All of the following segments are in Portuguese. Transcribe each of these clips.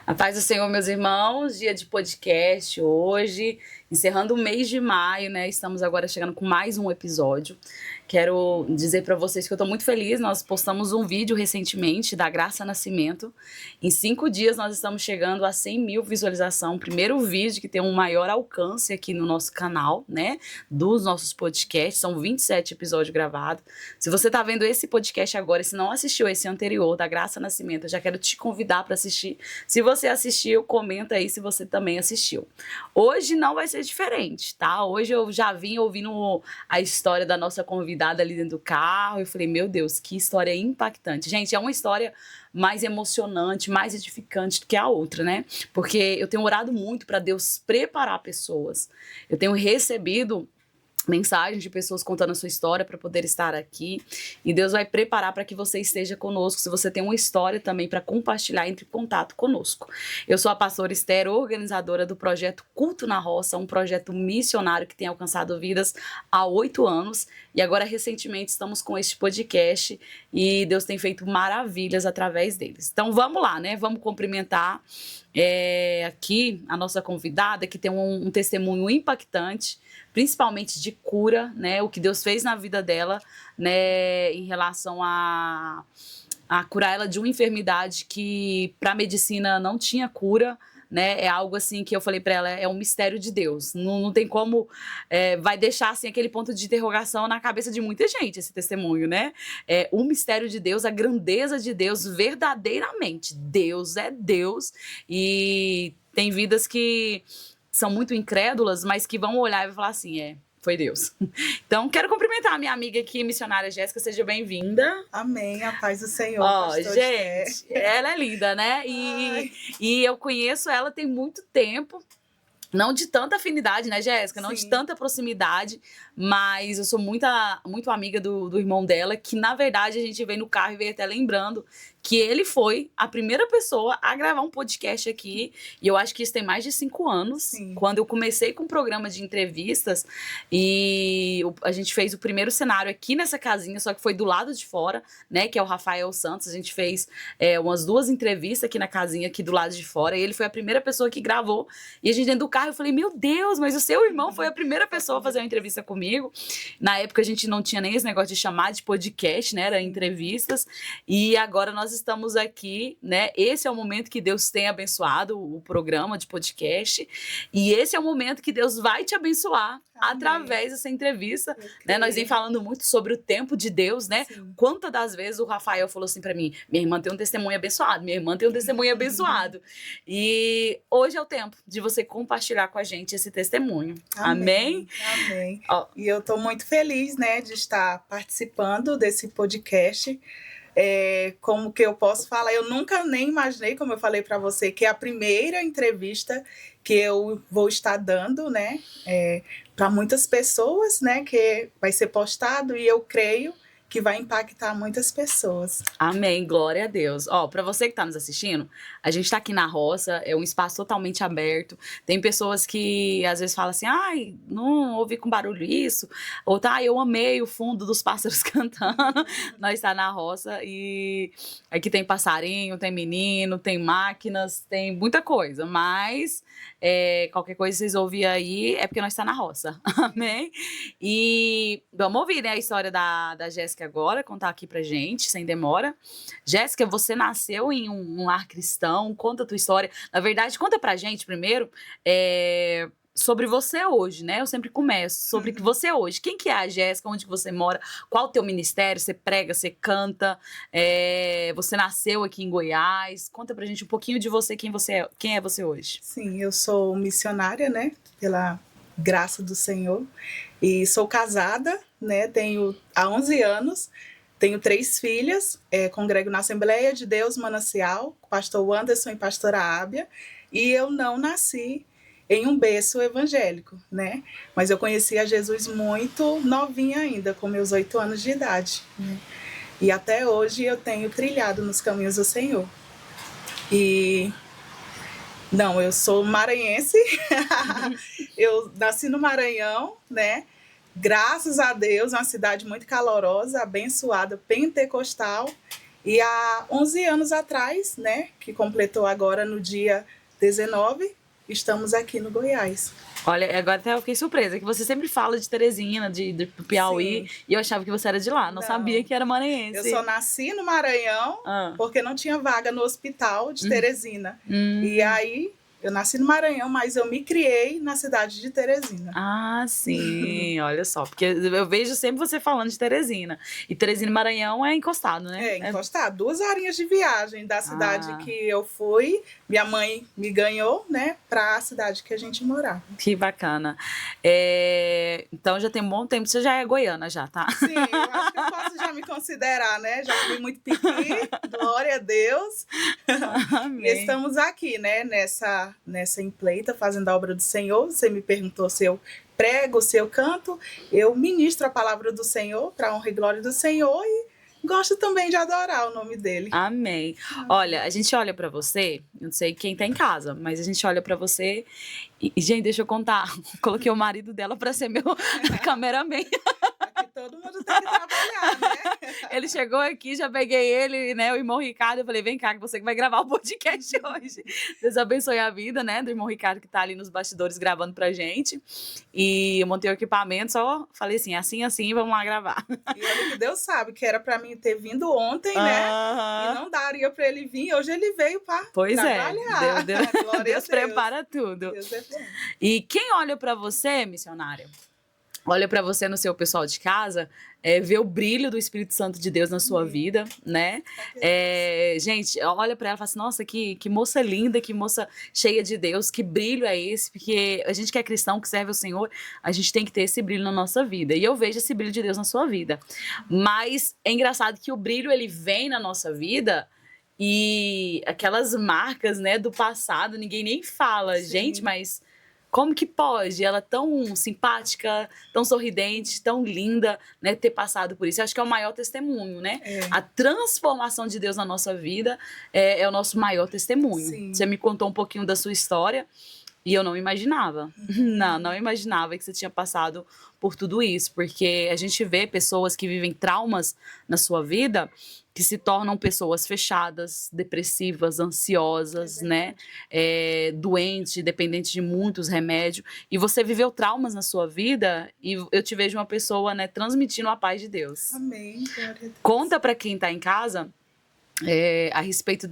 A paz do Senhor, meus irmãos, dia de podcast hoje, encerrando o mês de maio, né? Estamos agora chegando com mais um episódio. Quero dizer para vocês que eu estou muito feliz. Nós postamos um vídeo recentemente da Graça Nascimento. Em 5 dias nós estamos chegando a 100 mil visualizações. O primeiro vídeo que tem um maior alcance aqui no nosso canal, né? Dos nossos podcasts. São 27 episódios gravados. Se você está vendo esse podcast agora e se não assistiu esse anterior, da Graça Nascimento, eu já quero te convidar para assistir. Se você assistiu, comenta aí se você também assistiu. Hoje não vai ser diferente, tá? Hoje eu já vim ouvindo a história da nossa convidada ali dentro do carro. Eu falei, meu Deus, que história impactante. Gente, é uma história mais emocionante, mais edificante do que a outra, né? Porque eu tenho orado muito para Deus preparar pessoas. Eu tenho recebido mensagens de pessoas contando a sua história para poder estar aqui, e Deus vai preparar para que você esteja conosco. Se você tem uma história também para compartilhar, entre em contato conosco. Eu sou a pastora Esther, organizadora do projeto Culto na Roça, um projeto missionário que tem alcançado vidas há 8 anos, e agora recentemente estamos com este podcast e Deus tem feito maravilhas através deles. Então vamos lá, né? Vamos cumprimentar aqui a nossa convidada, que tem um testemunho impactante, principalmente de cura, né? O que Deus fez na vida dela, né? Em relação a curar ela de uma enfermidade que para a medicina não tinha cura, né? É algo assim que eu falei para ela, é um mistério de Deus. Não tem como, vai deixar assim aquele ponto de interrogação na cabeça de muita gente esse testemunho, né? O mistério de Deus, a grandeza de Deus, verdadeiramente. Deus é Deus, e tem vidas que são muito incrédulas, mas que vão olhar e vão falar assim, foi Deus. Então, quero cumprimentar a minha amiga aqui, missionária Jéssica, seja bem-vinda. Amém, a paz do Senhor. Gente, ela é linda, né? E eu conheço ela tem muito tempo. Não de tanta afinidade, né, Jéssica? Não de tanta proximidade, mas eu sou muito amiga do irmão dela, que na verdade a gente veio no carro e veio até lembrando que ele foi a primeira pessoa a gravar um podcast aqui, e eu acho que isso tem mais de 5 anos, quando eu comecei com um programa de entrevistas, e a gente fez o primeiro cenário aqui nessa casinha, só que foi do lado de fora, né, que é o Rafael Santos. A gente fez umas 2 entrevistas aqui na casinha, aqui do lado de fora, e ele foi a primeira pessoa que gravou, e a gente dentro do carro, eu falei, meu Deus, mas o seu irmão foi a primeira pessoa a fazer uma entrevista comigo. Na época a gente não tinha nem esse negócio de chamar de podcast, né, era entrevistas, e agora nós estamos aqui, né, esse é o momento que Deus tem abençoado o programa de podcast, e esse é o momento que Deus vai te abençoar. Amém. Através dessa entrevista, né, nós vem falando muito sobre o tempo de Deus, né, quantas das vezes o Rafael falou assim pra mim, minha irmã tem um testemunho abençoado, minha irmã tem um testemunho abençoado, e hoje é o tempo de você compartilhar com a gente esse testemunho. Amém? Amém. E eu tô muito feliz, né, de estar participando desse podcast. Como que eu posso falar, eu nunca nem imaginei, como eu falei para você, que é a primeira entrevista que eu vou estar dando, né, para muitas pessoas, né, que vai ser postado, e eu creio que vai impactar muitas pessoas. Amém, glória a Deus. Para você que está nos assistindo, a gente está aqui na roça, é um espaço totalmente aberto. Tem pessoas que às vezes falam assim, ai, não ouvi com barulho isso, ou tá, eu amei o fundo dos pássaros cantando. Nós está na roça e aqui tem passarinho, tem menino, tem máquinas, tem muita coisa, mas qualquer coisa que vocês ouvem aí é porque nós está na roça. Amém? E vamos ouvir, né, a história da Jéssica agora, contar aqui pra gente, sem demora. Jéssica, você nasceu em um lar cristão, conta a tua história. Na verdade, conta pra gente primeiro sobre você hoje, né? Eu sempre começo sobre você hoje. Quem que é a Jéssica? Onde que você mora? Qual o teu ministério? Você prega, você canta? Você nasceu aqui em Goiás? Conta pra gente um pouquinho de você, quem é você hoje? Sim, eu sou missionária, né? Pela graça do Senhor. E sou casada, né? Tenho há 11 anos, tenho 3 filhas, congrego na Assembleia de Deus Manancial, pastor Anderson e pastora Ábia, e eu não nasci em um berço evangélico, né? Mas eu conheci a Jesus muito novinha ainda, com meus 8 anos de idade, né? E até hoje eu tenho trilhado nos caminhos do Senhor. Não, eu sou maranhense, eu nasci no Maranhão, né? Graças a Deus, uma cidade muito calorosa, abençoada, pentecostal, E há 11 anos atrás, né, que completou agora no dia 19, estamos aqui no Goiás. Olha, agora até eu fiquei surpresa, que você sempre fala de Teresina, do Piauí, Sim. e eu achava que você era de lá, não sabia que era Eu maranhense. só nasci no Maranhão Ah. porque não tinha vaga no hospital de Teresina. Hum. E aí, eu nasci no Maranhão, mas eu me criei na cidade de Teresina. Ah, sim, olha só, porque eu vejo sempre você falando de Teresina. E Teresina e Maranhão é encostado, né? É, encostado. 2 horinhas de viagem da cidade que eu fui. Minha mãe me ganhou, né, para a cidade que a gente morava. Que bacana. Então já tem um bom tempo, você já é goiana já, tá? Sim, eu acho que eu posso já me considerar, né? Já comi muito piqui, glória a Deus. Amém. E estamos aqui, né, nessa empleita, fazendo a obra do Senhor. Você me perguntou se eu prego, se eu canto. Eu ministro a palavra do Senhor, para a honra e glória do Senhor, e gosto também de adorar o nome dele. Amém. Olha, a gente olha pra você, eu não sei quem tá em casa, mas a gente olha pra você e, gente, deixa eu contar, coloquei o marido dela pra ser meu cameraman. Aqui todo mundo tem que trabalhar, né? Ele chegou aqui, já peguei ele, né, o irmão Ricardo, eu falei, vem cá, que você que vai gravar o podcast hoje. Deus abençoe a vida, né, do irmão Ricardo que tá ali nos bastidores gravando pra gente. E eu montei o equipamento, só falei assim, assim, vamos lá gravar. E olha que Deus sabe que era para mim ter vindo ontem, né? E não daria para ele vir. Hoje ele veio para trabalhar. Deus prepara tudo. Deus é bom. E quem olha para você, missionária, olha para você no seu pessoal de casa, vê o brilho do Espírito Santo de Deus na sua vida, né? Gente, olha para ela e fala assim, nossa, que moça linda, que moça cheia de Deus, que brilho é esse? Porque a gente que é cristão, que serve ao Senhor, a gente tem que ter esse brilho na nossa vida. E eu vejo esse brilho de Deus na sua vida. Mas é engraçado que o brilho, ele vem na nossa vida e aquelas marcas, né, do passado, ninguém nem fala. Sim. Gente, mas... como que pode ela tão simpática, tão sorridente, tão linda, né, ter passado por isso? Eu acho que é o maior testemunho, né? A transformação de Deus na nossa vida é o nosso maior testemunho. Sim. Você me contou um pouquinho da sua história e eu não imaginava. Não imaginava que você tinha passado por tudo isso, porque a gente vê pessoas que vivem traumas na sua vida que se tornam pessoas fechadas, depressivas, ansiosas, né? Doentes, dependentes de muitos remédios. E você viveu traumas na sua vida e eu te vejo uma pessoa, né, transmitindo a paz de Deus. Amém. Glória a Deus. Conta para quem está em casa a respeito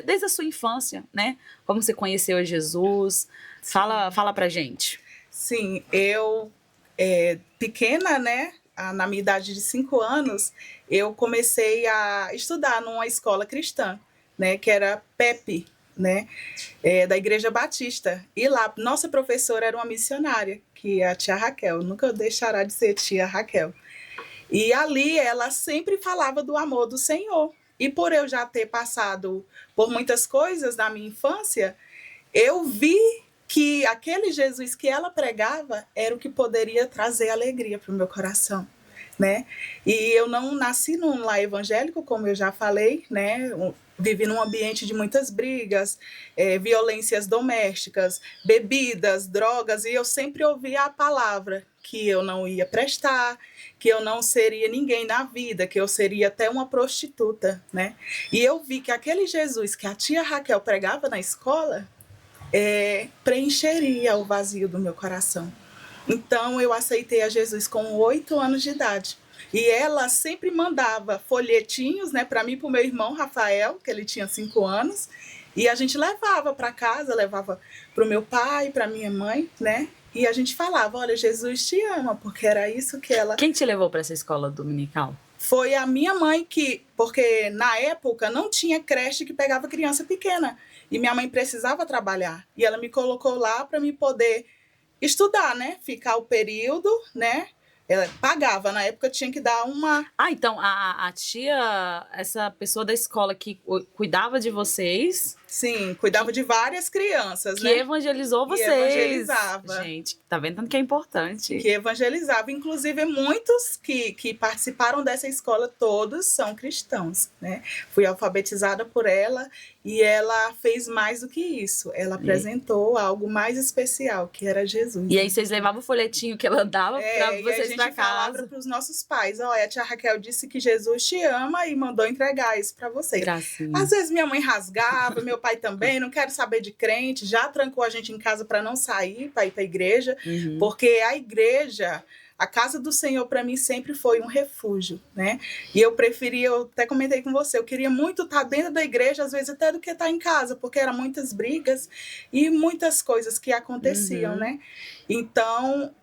desde a sua infância, né? Como você conheceu Jesus. Fala pra gente. Sim, eu, pequena, né? Na minha idade de 5 anos, eu comecei a estudar numa escola cristã, né, que era PEP, né, da Igreja Batista. E lá, nossa professora era uma missionária, que é a tia Raquel, nunca deixará de ser tia Raquel. E ali ela sempre falava do amor do Senhor. E por eu já ter passado por muitas coisas na minha infância, eu vi que aquele Jesus que ela pregava era o que poderia trazer alegria para o meu coração, né? E eu não nasci num lar evangélico, como eu já falei, né? Vivi num ambiente de muitas brigas, violências domésticas, bebidas, drogas, e eu sempre ouvia a palavra que eu não ia prestar, que eu não seria ninguém na vida, que eu seria até uma prostituta, né? E eu vi que aquele Jesus que a tia Raquel pregava na escola preencheria o vazio do meu coração. Então eu aceitei a Jesus com 8 anos de idade. E ela sempre mandava folhetinhos, né, para mim e para o meu irmão Rafael, que ele tinha 5 anos, e a gente levava para casa, levava para o meu pai, para minha mãe, né? E a gente falava, olha, Jesus te ama, porque era isso que ela... Quem te levou para essa escola dominical? Foi a minha mãe porque na época não tinha creche que pegava criança pequena. E minha mãe precisava trabalhar. E ela me colocou lá para me poder estudar, né? Ficar o período, né? Ela pagava. Na época tinha que dar uma... Então a tia, essa pessoa da escola que cuidava de vocês, Sim, cuidava de várias crianças, Que né? evangelizou Que vocês. evangelizava. Gente, tá vendo tanto que é importante? Que evangelizava. Inclusive, muitos que participaram dessa escola, todos são cristãos, né? Fui alfabetizada por ela e ela fez mais do que isso. Ela apresentou algo mais especial, que era Jesus. E aí vocês levavam o folhetinho que ela dava para vocês para casa. E a gente falava para os nossos pais, olha, a tia Raquel disse que Jesus te ama e mandou entregar isso para vocês. Gracinha. Às vezes minha mãe rasgava, meu pai também, não quero saber de crente, já trancou a gente em casa para não sair, para ir para a igreja, porque a igreja, a casa do Senhor para mim sempre foi um refúgio, né? E eu preferia, eu até comentei com você, eu queria muito estar dentro da igreja, às vezes até do que estar em casa, porque eram muitas brigas e muitas coisas que aconteciam, né? Então,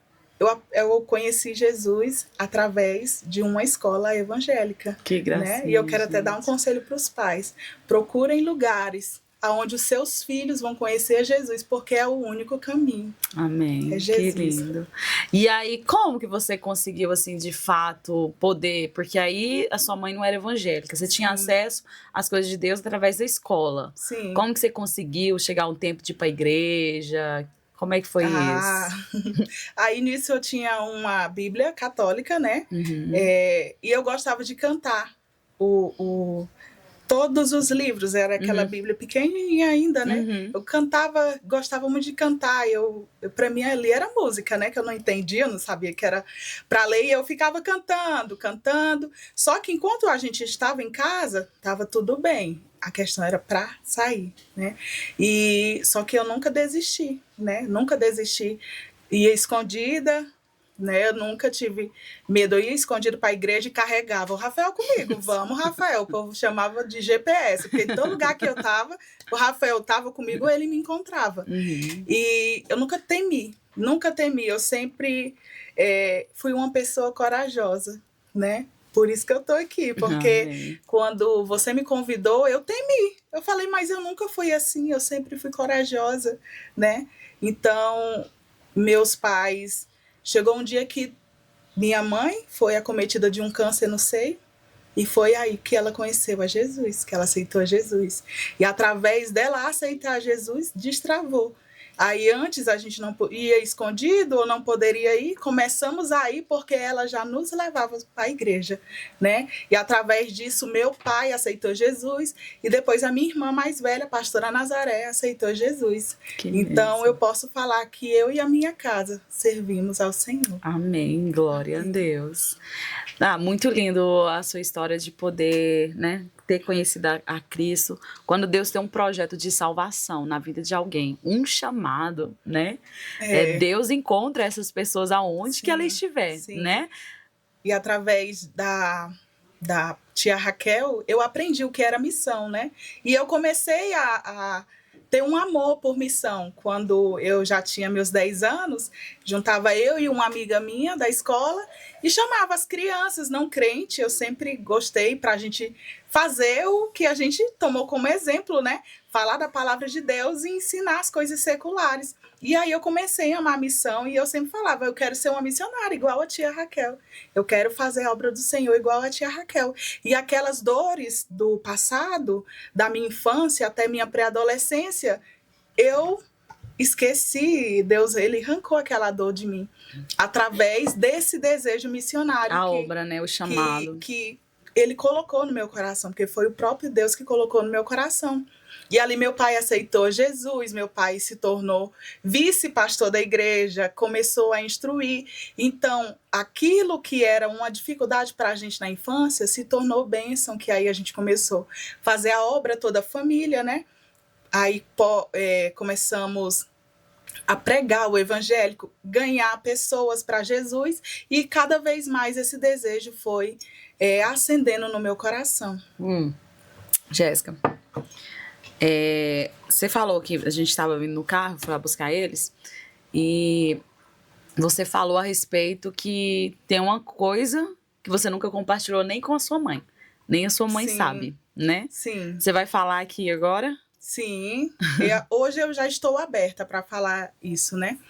eu conheci Jesus através de uma escola evangélica. Que gracinha, né? E eu quero até dar um conselho para os pais. Procurem lugares onde os seus filhos vão conhecer Jesus, porque é o único caminho. Amém. É Jesus. Que lindo. E aí, como que você conseguiu, assim, de fato, poder? Porque aí a sua mãe não era evangélica, você tinha acesso às coisas de Deus através da escola. Sim. Como que você conseguiu chegar um tempo de ir para a igreja? Como é que foi isso? Aí nisso eu tinha uma Bíblia católica, né? E eu gostava de cantar todos os livros, era aquela Bíblia pequenininha ainda, né? Eu cantava, gostava muito de cantar, para mim ali era música, né? Que eu não entendia, eu não sabia que era para ler, e eu ficava cantando. Só que enquanto a gente estava em casa, estava tudo bem. A questão era para sair, né? Só que eu nunca desisti, né? Nunca desisti. Ia escondida, né? Eu nunca tive medo. Eu ia escondido para a igreja e carregava o Rafael comigo. Vamos, Rafael. O povo chamava de GPS, porque em todo lugar que eu estava, o Rafael estava comigo, ele me encontrava. E eu nunca temi. Eu sempre fui uma pessoa corajosa, né? Por isso que eu tô aqui, porque quando você me convidou, eu temi. Eu falei, mas eu nunca fui assim, eu sempre fui corajosa, né? Então, meus pais... Chegou um dia que minha mãe foi acometida de um câncer no seio, e foi aí que ela conheceu a Jesus, que ela aceitou a Jesus. E através dela aceitar Jesus, destravou. Aí antes a gente não ia escondido ou não poderia ir, começamos a ir porque ela já nos levava para a igreja, né? E através disso meu pai aceitou Jesus e depois a minha irmã mais velha, a pastora Nazaré, aceitou Jesus. Então eu posso falar que eu e a minha casa servimos ao Senhor. Amém, glória a Deus. Muito lindo a sua história de poder, né, ter conhecido a Cristo. Quando Deus tem um projeto de salvação na vida de alguém, um chamado, né? Deus encontra essas pessoas aonde que ela estiver, né? E através da tia Raquel, eu aprendi o que era missão, né? E eu comecei a ter um amor por missão. Quando eu já tinha meus 10 anos, juntava eu e uma amiga minha da escola e chamava as crianças não crentes. Eu sempre gostei para a gente fazer o que a gente tomou como exemplo, né? Falar da palavra de Deus e ensinar as coisas seculares. E aí eu comecei a amar a missão e eu sempre falava, eu quero ser uma missionária igual a tia Raquel. Eu quero fazer a obra do Senhor igual a tia Raquel. E aquelas dores do passado, da minha infância até minha pré-adolescência, eu esqueci. Deus, ele arrancou aquela dor de mim através desse desejo missionário. A obra, né? O chamado. Que ele colocou no meu coração, porque foi o próprio Deus que colocou no meu coração. E ali meu pai aceitou Jesus, meu pai se tornou vice-pastor da igreja, começou a instruir. Então, aquilo que era uma dificuldade para a gente na infância se tornou bênção, que aí a gente começou a fazer a obra toda a família, né? Aí começamos a pregar o evangélico, ganhar pessoas para Jesus, e cada vez mais esse desejo foi acendendo no meu coração. Jéssica, você falou que a gente estava vindo no carro, foi lá buscar eles, e você falou a respeito que tem uma coisa que você nunca compartilhou nem com a sua mãe, nem a sua mãe sabe, né? Sim. Você vai falar aqui agora? Sim, hoje eu já estou aberta para falar isso, né?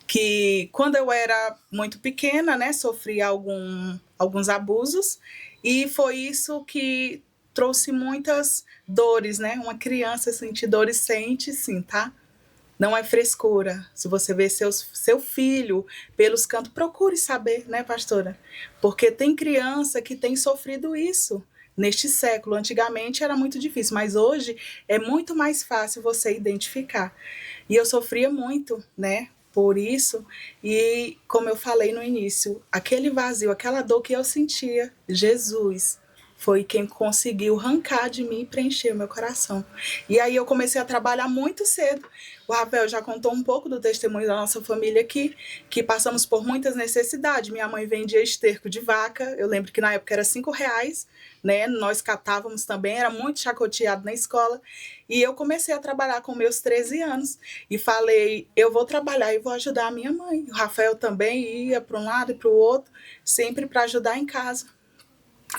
Que quando eu era muito pequena, né, sofri alguns abusos, e foi isso que trouxe muitas dores, né? Uma criança sentir dores, sente sim, tá? Não é frescura. Se você vê seu filho pelos cantos, procure saber, né, pastora? Porque tem criança que tem sofrido isso neste século. Antigamente era muito difícil, mas hoje é muito mais fácil você identificar. E eu sofria muito, né, por isso. E como eu falei no início, aquele vazio, aquela dor que eu sentia, Jesus foi quem conseguiu arrancar de mim e preencher o meu coração. E aí eu comecei a trabalhar muito cedo. O Rafael já contou um pouco do testemunho da nossa família aqui, que passamos por muitas necessidades. Minha mãe vendia esterco de vaca, eu lembro que na época era R$ 5, né? Nós catávamos também, era muito chacoteado na escola. E eu comecei a trabalhar com meus 13 anos. E falei, eu vou trabalhar e vou ajudar a minha mãe. O Rafael também ia para um lado e para o outro, sempre para ajudar em casa.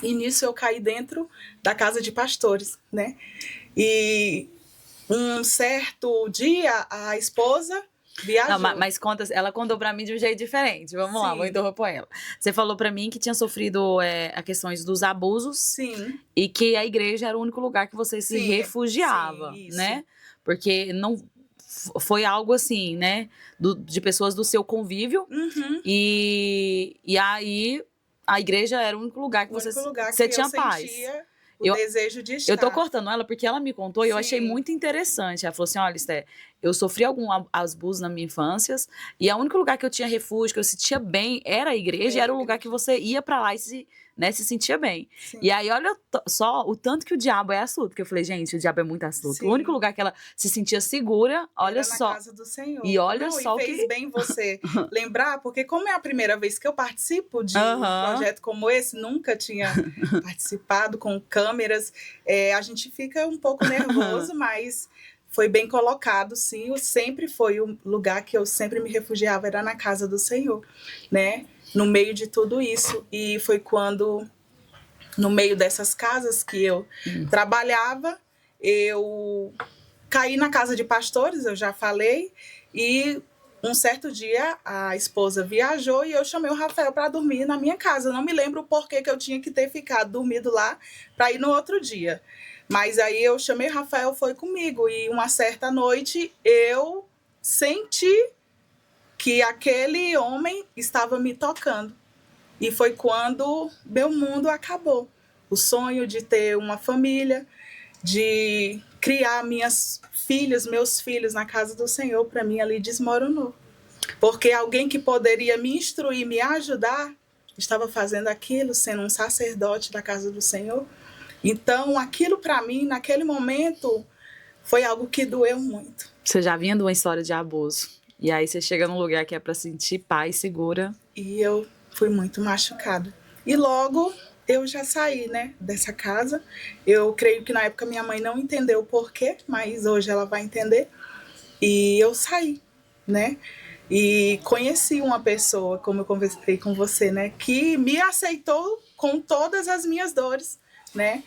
E nisso eu caí dentro da casa de pastores, né? E um certo dia a esposa viajou. Não, mas ela contou pra mim de um jeito diferente. Vamos lá, vou interromper ela. Você falou pra mim que tinha sofrido a questões dos abusos. Sim. E que a igreja era o único lugar que você se refugiava, né? Porque não foi algo assim, né? De pessoas do seu convívio. Uhum. E aí a igreja era o único lugar que você tinha paz. O desejo de estar. Eu tô cortando ela porque ela me contou e eu achei muito interessante. Ela falou assim, olha, Esté, eu sofri algum abuso na minha infância e o único lugar que eu tinha refúgio, que eu sentia bem, era a igreja, e era o lugar que você ia pra lá e se sentia bem. Sim. E aí, olha só o tanto que o diabo é astuto, porque eu falei, gente, o diabo é muito astuto. Sim. O único lugar que ela se sentia segura, olha só. Na casa do Senhor. E olha só e fez bem você lembrar, porque como é a primeira vez que eu participo de um projeto como esse, nunca tinha participado com câmeras, a gente fica um pouco nervoso, mas foi bem colocado, sim. Sempre foi o lugar que eu sempre me refugiava, era na casa do Senhor, né? No meio de tudo isso. E foi quando, no meio dessas casas que eu trabalhava, eu caí na casa de pastores, eu já falei, e um certo dia a esposa viajou e eu chamei o Rafael para dormir na minha casa. Eu não me lembro o porquê que eu tinha que ter ficado dormido lá para ir no outro dia. Mas aí eu chamei o Rafael, foi comigo, e uma certa noite eu senti que aquele homem estava me tocando. E foi quando meu mundo acabou. O sonho de ter uma família, de criar meus filhos na casa do Senhor, para mim ali desmoronou. Porque alguém que poderia me instruir, me ajudar, estava fazendo aquilo, sendo um sacerdote da casa do Senhor. Então, aquilo para mim, naquele momento, foi algo que doeu muito. Você já vinha de uma história de abuso. E aí você chega num lugar que é para sentir paz, segura. E eu fui muito machucada. E logo eu já saí, né, dessa casa. Eu creio que na época minha mãe não entendeu o porquê, mas hoje ela vai entender. E eu saí, né? E conheci uma pessoa, como eu conversei com você, né, que me aceitou com todas as minhas dores, né?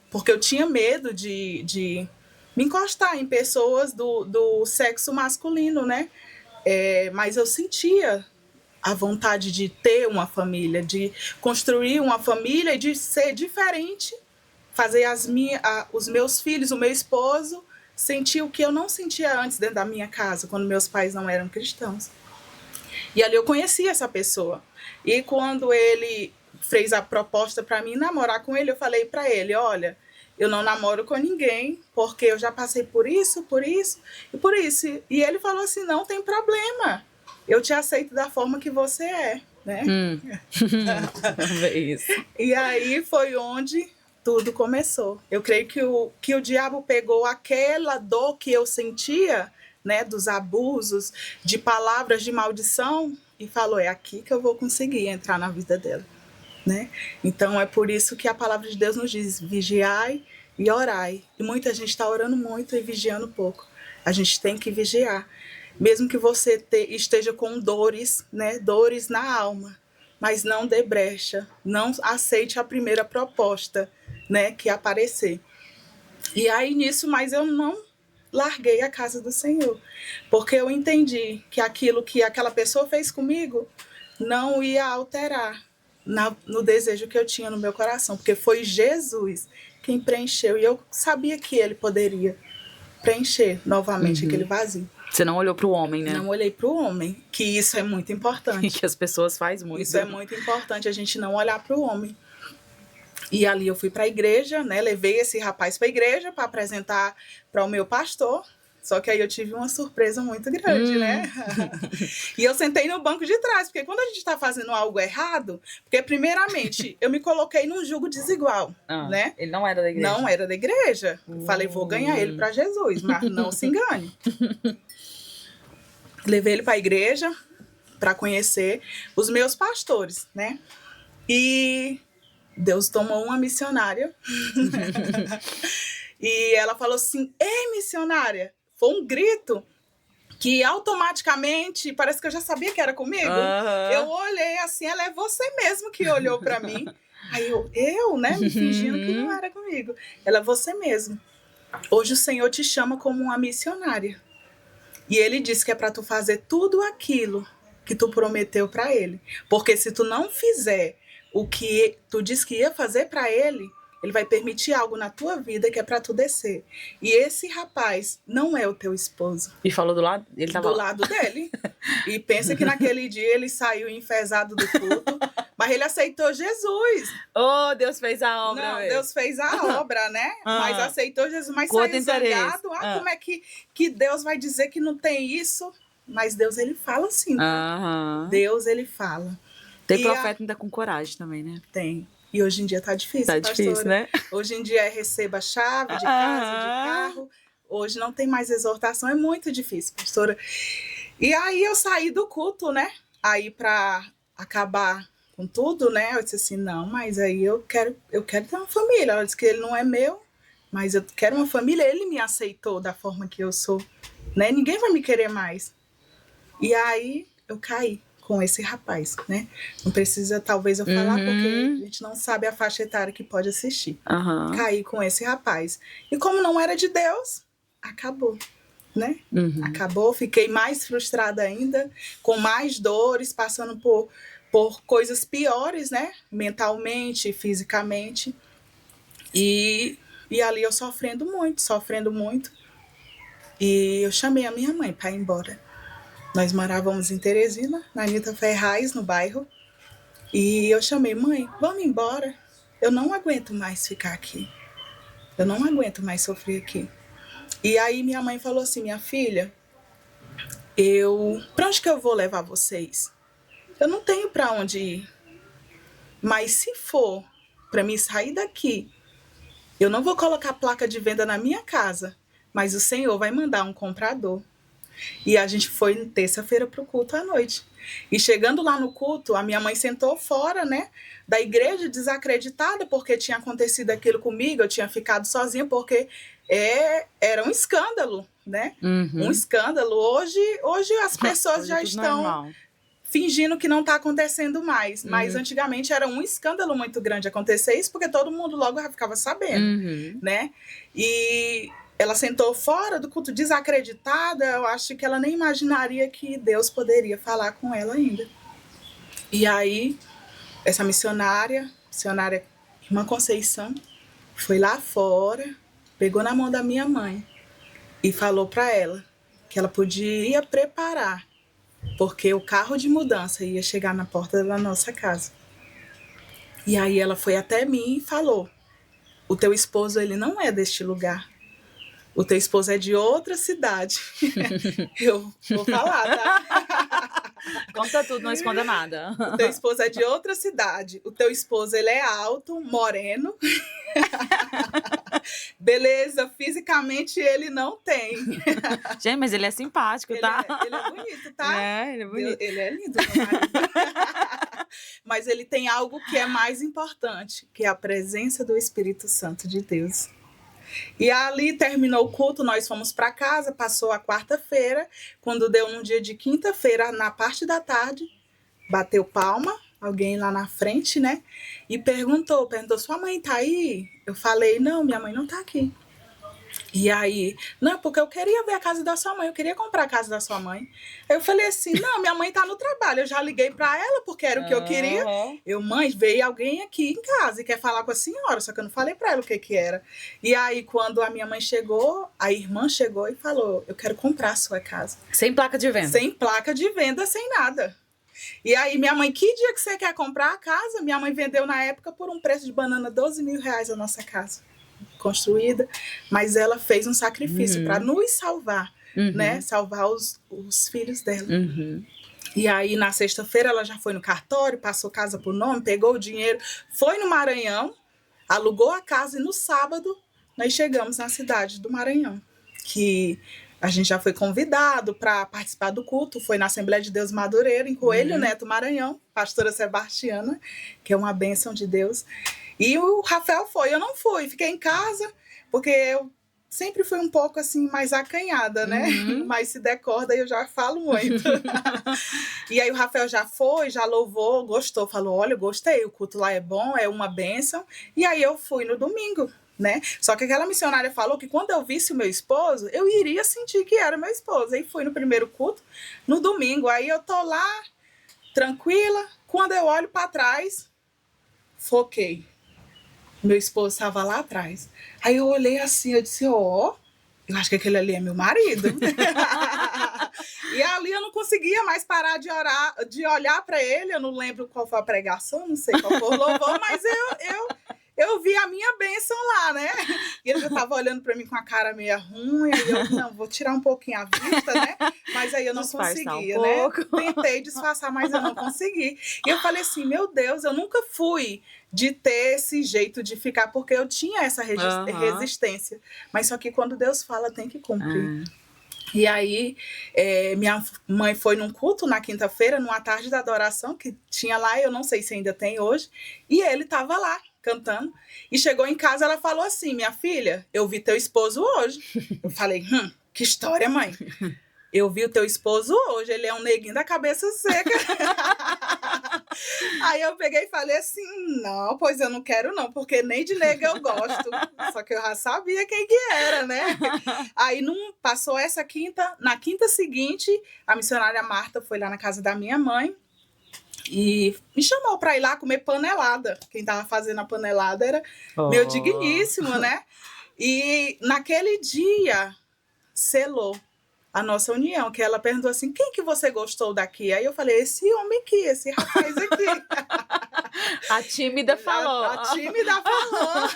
Porque eu tinha medo de me encostar em pessoas do sexo masculino, né? Mas eu sentia a vontade de ter uma família, de construir uma família e de ser diferente, fazer os meus filhos, o meu esposo, sentir o que eu não sentia antes dentro da minha casa, quando meus pais não eram cristãos. E ali eu conheci essa pessoa. E quando ele fez a proposta para mim namorar com ele, eu falei para ele, olha, eu não namoro com ninguém, porque eu já passei por isso e por isso. E ele falou assim, não tem problema, eu te aceito da forma que você é, né? Isso. E aí foi onde tudo começou. Eu creio que o diabo pegou aquela dor que eu sentia, né, dos abusos, de palavras de maldição, e falou, é aqui que eu vou conseguir entrar na vida dela. Né? Então é por isso que a palavra de Deus nos diz, vigiai e orai. E muita gente está orando muito e vigiando pouco. A gente tem que vigiar. Mesmo que você esteja com dores, né? Dores na alma, mas não dê brecha, não aceite a primeira proposta, né? Que aparecer. E aí nisso, mas eu não larguei a casa do Senhor, porque eu entendi que aquilo que aquela pessoa fez comigo não ia alterar no desejo que eu tinha no meu coração, porque foi Jesus quem preencheu, e eu sabia que ele poderia preencher novamente aquele vazio. Você não olhou pro homem, né? Não olhei pro homem, que isso é muito importante. E que as pessoas fazem muito. Isso é muito importante, a gente não olhar pro homem. E ali eu fui para a igreja, né? Levei esse rapaz para a igreja para apresentar para o meu pastor. Só que aí eu tive uma surpresa muito grande, né? E eu sentei no banco de trás, porque quando a gente está fazendo algo errado, porque primeiramente eu me coloquei num jugo desigual, né? Ele não era da igreja. Não era da igreja. Falei, vou ganhar ele para Jesus, mas não se engane. Levei ele para a igreja para conhecer os meus pastores, né? E Deus tomou uma missionária e ela falou assim, ei, missionária, foi um grito que automaticamente, parece que eu já sabia que era comigo. Eu olhei assim, ela é você mesmo que olhou para mim. Aí eu, né, me fingindo que não era comigo. Ela é você mesmo. Hoje o Senhor te chama como uma missionária. E ele disse que é para tu fazer tudo aquilo que tu prometeu para ele. Porque se tu não fizer o que tu disse que ia fazer para ele, ele vai permitir algo na tua vida que é para tu descer. E esse rapaz não é o teu esposo. E falou do lado? Ele tava do lado dele. E pensa que naquele dia ele saiu enfesado do culto, mas ele aceitou Jesus. Oh, Deus fez a obra. Não, Deus fez a obra, né? Mas aceitou Jesus, mas saiu zangado. Como é que Deus vai dizer que não tem isso? Mas Deus, ele fala assim. Deus, ele fala. Tem profeta ainda com coragem também, né? Tem. E hoje em dia tá difícil, tá pastora. Difícil, né? Hoje em dia é receba a chave de casa, de carro. Hoje não tem mais exortação, é muito difícil, pastora. E aí eu saí do culto, né? Aí para acabar com tudo, né? Eu disse assim, não, mas aí eu quero ter uma família. Ela disse que ele não é meu, mas eu quero uma família. Ele me aceitou da forma que eu sou, né? Ninguém vai me querer mais. E aí eu caí com esse rapaz, né? Não precisa, talvez, eu falar, porque a gente não sabe a faixa etária que pode assistir. Caí com esse rapaz. E como não era de Deus, acabou, né? Acabou, fiquei mais frustrada ainda, com mais dores, passando por coisas piores, né? Mentalmente, fisicamente. E ali eu sofrendo muito. E eu chamei a minha mãe para ir embora. Nós morávamos em Teresina, na Anita Ferraz, no bairro. E eu chamei, mãe, vamos embora. Eu não aguento mais ficar aqui. Eu não aguento mais sofrer aqui. E aí minha mãe falou assim, minha filha, para onde que eu vou levar vocês? Eu não tenho para onde ir. Mas se for para mim sair daqui, eu não vou colocar placa de venda na minha casa, mas o Senhor vai mandar um comprador. E a gente foi terça-feira para o culto à noite. E chegando lá no culto, a minha mãe sentou fora, né, da igreja, desacreditada, porque tinha acontecido aquilo comigo, eu tinha ficado sozinha, porque era um escândalo, né? Um escândalo. Hoje as pessoas já estão normal, fingindo que não está acontecendo mais. Mas antigamente era um escândalo muito grande acontecer isso, porque todo mundo logo já ficava sabendo, né? E ela sentou fora do culto desacreditada, eu acho que ela nem imaginaria que Deus poderia falar com ela ainda. E aí, essa missionária Irmã Conceição, foi lá fora, pegou na mão da minha mãe e falou para ela que ela podia preparar, porque o carro de mudança ia chegar na porta da nossa casa. E aí ela foi até mim e falou, o teu esposo, ele não é deste lugar. O teu esposo é de outra cidade. Eu vou falar, tá? Conta tudo, não esconda nada. O teu esposo é de outra cidade. O teu esposo, ele é alto, moreno. Beleza, fisicamente ele não tem. Gente, mas ele é simpático, tá? Ele é bonito, tá? Ele é bonito. Ele é lindo, meu marido. Mas ele tem algo que é mais importante, que é a presença do Espírito Santo de Deus. E ali terminou o culto, nós fomos para casa, passou a quarta-feira, quando deu num dia de quinta-feira, na parte da tarde, bateu palma, alguém lá na frente, né? E perguntou, sua mãe tá aí? Eu falei, não, minha mãe não tá aqui. E aí, não, porque eu queria ver a casa da sua mãe, eu queria comprar a casa da sua mãe. Aí eu falei assim, não, minha mãe tá no trabalho, eu já liguei para ela porque era o que eu queria. Mãe, veio alguém aqui em casa e quer falar com a senhora, só que eu não falei para ela o que era. E aí, quando a minha mãe chegou, a irmã chegou e falou, eu quero comprar a sua casa. Sem placa de venda? Sem placa de venda, sem nada. E aí, minha mãe, que dia que você quer comprar a casa? Minha mãe vendeu na época por um preço de banana R$12.000 a nossa casa construída, mas ela fez um sacrifício para nos salvar, né? Salvar os filhos dela. E aí, na sexta-feira, ela já foi no cartório, passou casa por nome, pegou o dinheiro, foi no Maranhão, alugou a casa e no sábado nós chegamos na cidade do Maranhão, que a gente já foi convidado para participar do culto, foi na Assembleia de Deus Madureira, em Coelho Neto, Maranhão, pastora Sebastiana, que é uma bênção de Deus. E o Rafael foi, eu não fui, fiquei em casa, porque eu sempre fui um pouco assim, mais acanhada, né? Mas se der corda, eu já falo muito. E aí o Rafael já foi, já louvou, gostou, falou, olha, eu gostei, o culto lá é bom, é uma bênção. E aí eu fui no domingo, né? Só que aquela missionária falou que quando eu visse o meu esposo, eu iria sentir que era meu esposo. Aí fui no primeiro culto, no domingo, aí eu tô lá, tranquila, quando eu olho para trás, foquei. Meu esposo estava lá atrás. Aí eu olhei assim, eu disse, eu acho que aquele ali é meu marido. E ali eu não conseguia mais parar de olhar para ele. Eu não lembro qual foi a pregação, não sei qual foi o louvor, mas eu vi a minha bênção lá, né? E ele já estava olhando para mim com a cara meio ruim. Aí eu, não, vou tirar um pouquinho a vista, né? Mas aí eu não conseguia, né? Tentei disfarçar, mas eu não consegui. E eu falei assim, meu Deus, eu nunca fui de ter esse jeito de ficar, porque eu tinha essa resistência. Mas só que quando Deus fala, tem que cumprir. E aí, minha mãe foi num culto na quinta-feira, numa tarde da adoração, que tinha lá, eu não sei se ainda tem hoje, e ele estava lá, cantando. E chegou em casa, ela falou assim, minha filha, eu vi teu esposo hoje. Eu falei, que história, mãe. Eu vi o teu esposo hoje, ele é um neguinho da cabeça seca. Aí eu peguei e falei assim, não, pois eu não quero não, porque nem de nega eu gosto. Só que eu já sabia quem que era, né? Aí não passou essa quinta, na quinta seguinte, a missionária Marta foi lá na casa da minha mãe e me chamou para ir lá comer panelada. Quem tava fazendo a panelada era meu digníssimo, né? E naquele dia selou a nossa união, que ela perguntou assim, quem que você gostou daqui? Aí eu falei, esse homem aqui, esse rapaz aqui. A tímida falou. A tímida falou.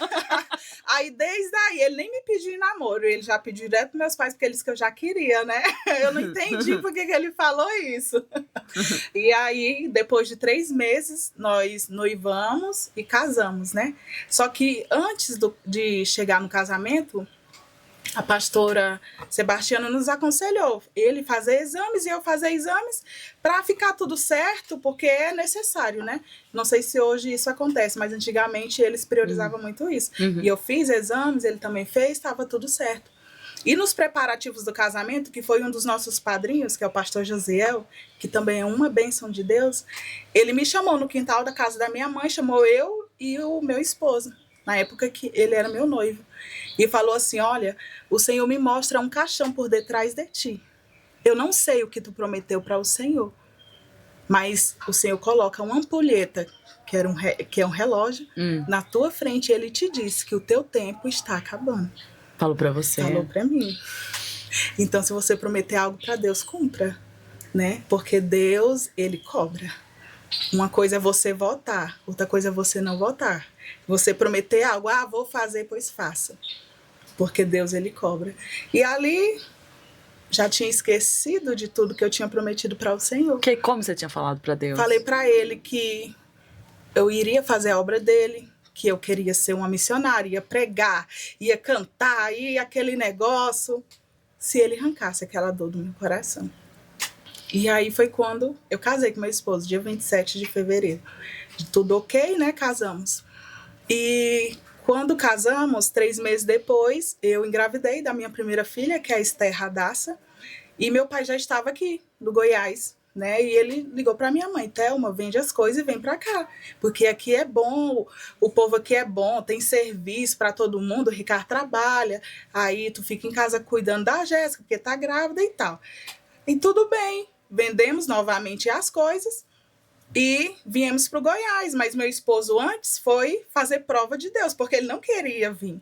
Aí, desde aí, ele nem me pediu em namoro, ele já pediu direto para meus pais, porque ele disse que eu já queria, né? Eu não entendi por que ele falou isso. E aí, depois de 3 meses, nós noivamos e casamos, né? Só que antes de chegar no casamento, a pastora Sebastiana nos aconselhou ele fazer exames e eu fazer exames para ficar tudo certo, porque é necessário, né? Não sei se hoje isso acontece, mas antigamente eles priorizavam muito isso. E eu fiz exames, ele também fez, estava tudo certo. E nos preparativos do casamento, que foi um dos nossos padrinhos, que é o pastor Josiel, que também é uma bênção de Deus, ele me chamou no quintal da casa da minha mãe, chamou eu e o meu esposo, na época que ele era meu noivo. E falou assim, olha, o Senhor me mostra um caixão por detrás de ti. Eu não sei o que tu prometeu para o Senhor, mas o Senhor coloca uma ampulheta, que é um relógio, na tua frente, e ele te disse que o teu tempo está acabando. Falou para você? Falou para mim. Então, se você prometer algo para Deus, cumpra, né? Porque Deus, ele cobra. Uma coisa é você votar, outra coisa é você não votar. Você prometer algo, vou fazer, pois faça. Porque Deus, ele cobra. E ali, já tinha esquecido de tudo que eu tinha prometido para o Senhor. Como você tinha falado para Deus? Falei para ele que eu iria fazer a obra dele, que eu queria ser uma missionária, ia pregar, ia cantar, ia aquele negócio, se ele arrancasse aquela dor do meu coração. E aí foi quando eu casei com meu esposo, dia 27 de fevereiro. Tudo ok, né? Casamos. E quando casamos, 3 meses depois, eu engravidei da minha primeira filha, que é a Esther Radassa, e meu pai já estava aqui, no Goiás, né? E ele ligou para minha mãe: Thelma, vende as coisas e vem para cá, porque aqui é bom, o povo aqui é bom, tem serviço para todo mundo, o Ricardo trabalha, aí tu fica em casa cuidando da Jéssica, porque tá grávida e tal. E tudo bem, vendemos novamente as coisas e viemos para o Goiás, mas meu esposo antes foi fazer prova de Deus, porque ele não queria vir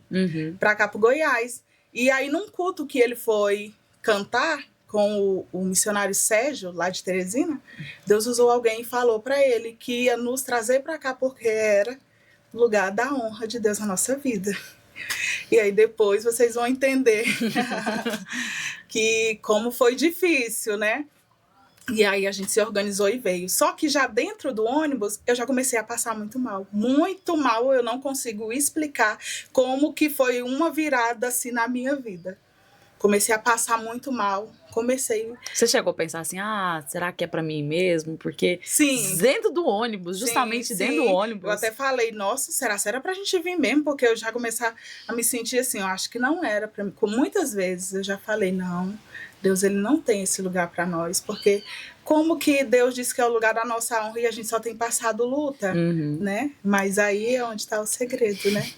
para cá para o Goiás. E aí, num culto que ele foi cantar com o missionário Sérgio, lá de Teresina, Deus usou alguém e falou para ele que ia nos trazer para cá porque era lugar da honra de Deus na nossa vida. E aí depois vocês vão entender que como foi difícil, né? E aí a gente se organizou e veio. Só que já dentro do ônibus, eu já comecei a passar muito mal. Muito mal, eu não consigo explicar como que foi uma virada assim na minha vida. Comecei a passar muito mal. Você chegou a pensar assim, será que é pra mim mesmo? Porque sim, dentro do ônibus, justamente dentro do ônibus. Eu até falei, nossa, será pra gente vir mesmo? Porque eu já comecei a me sentir assim, eu acho que não era pra mim. Muitas vezes eu já falei, não, Deus, ele não tem esse lugar para nós, porque como que Deus diz que é o lugar da nossa honra e a gente só tem passado luta, né? Mas aí é onde está o segredo, né?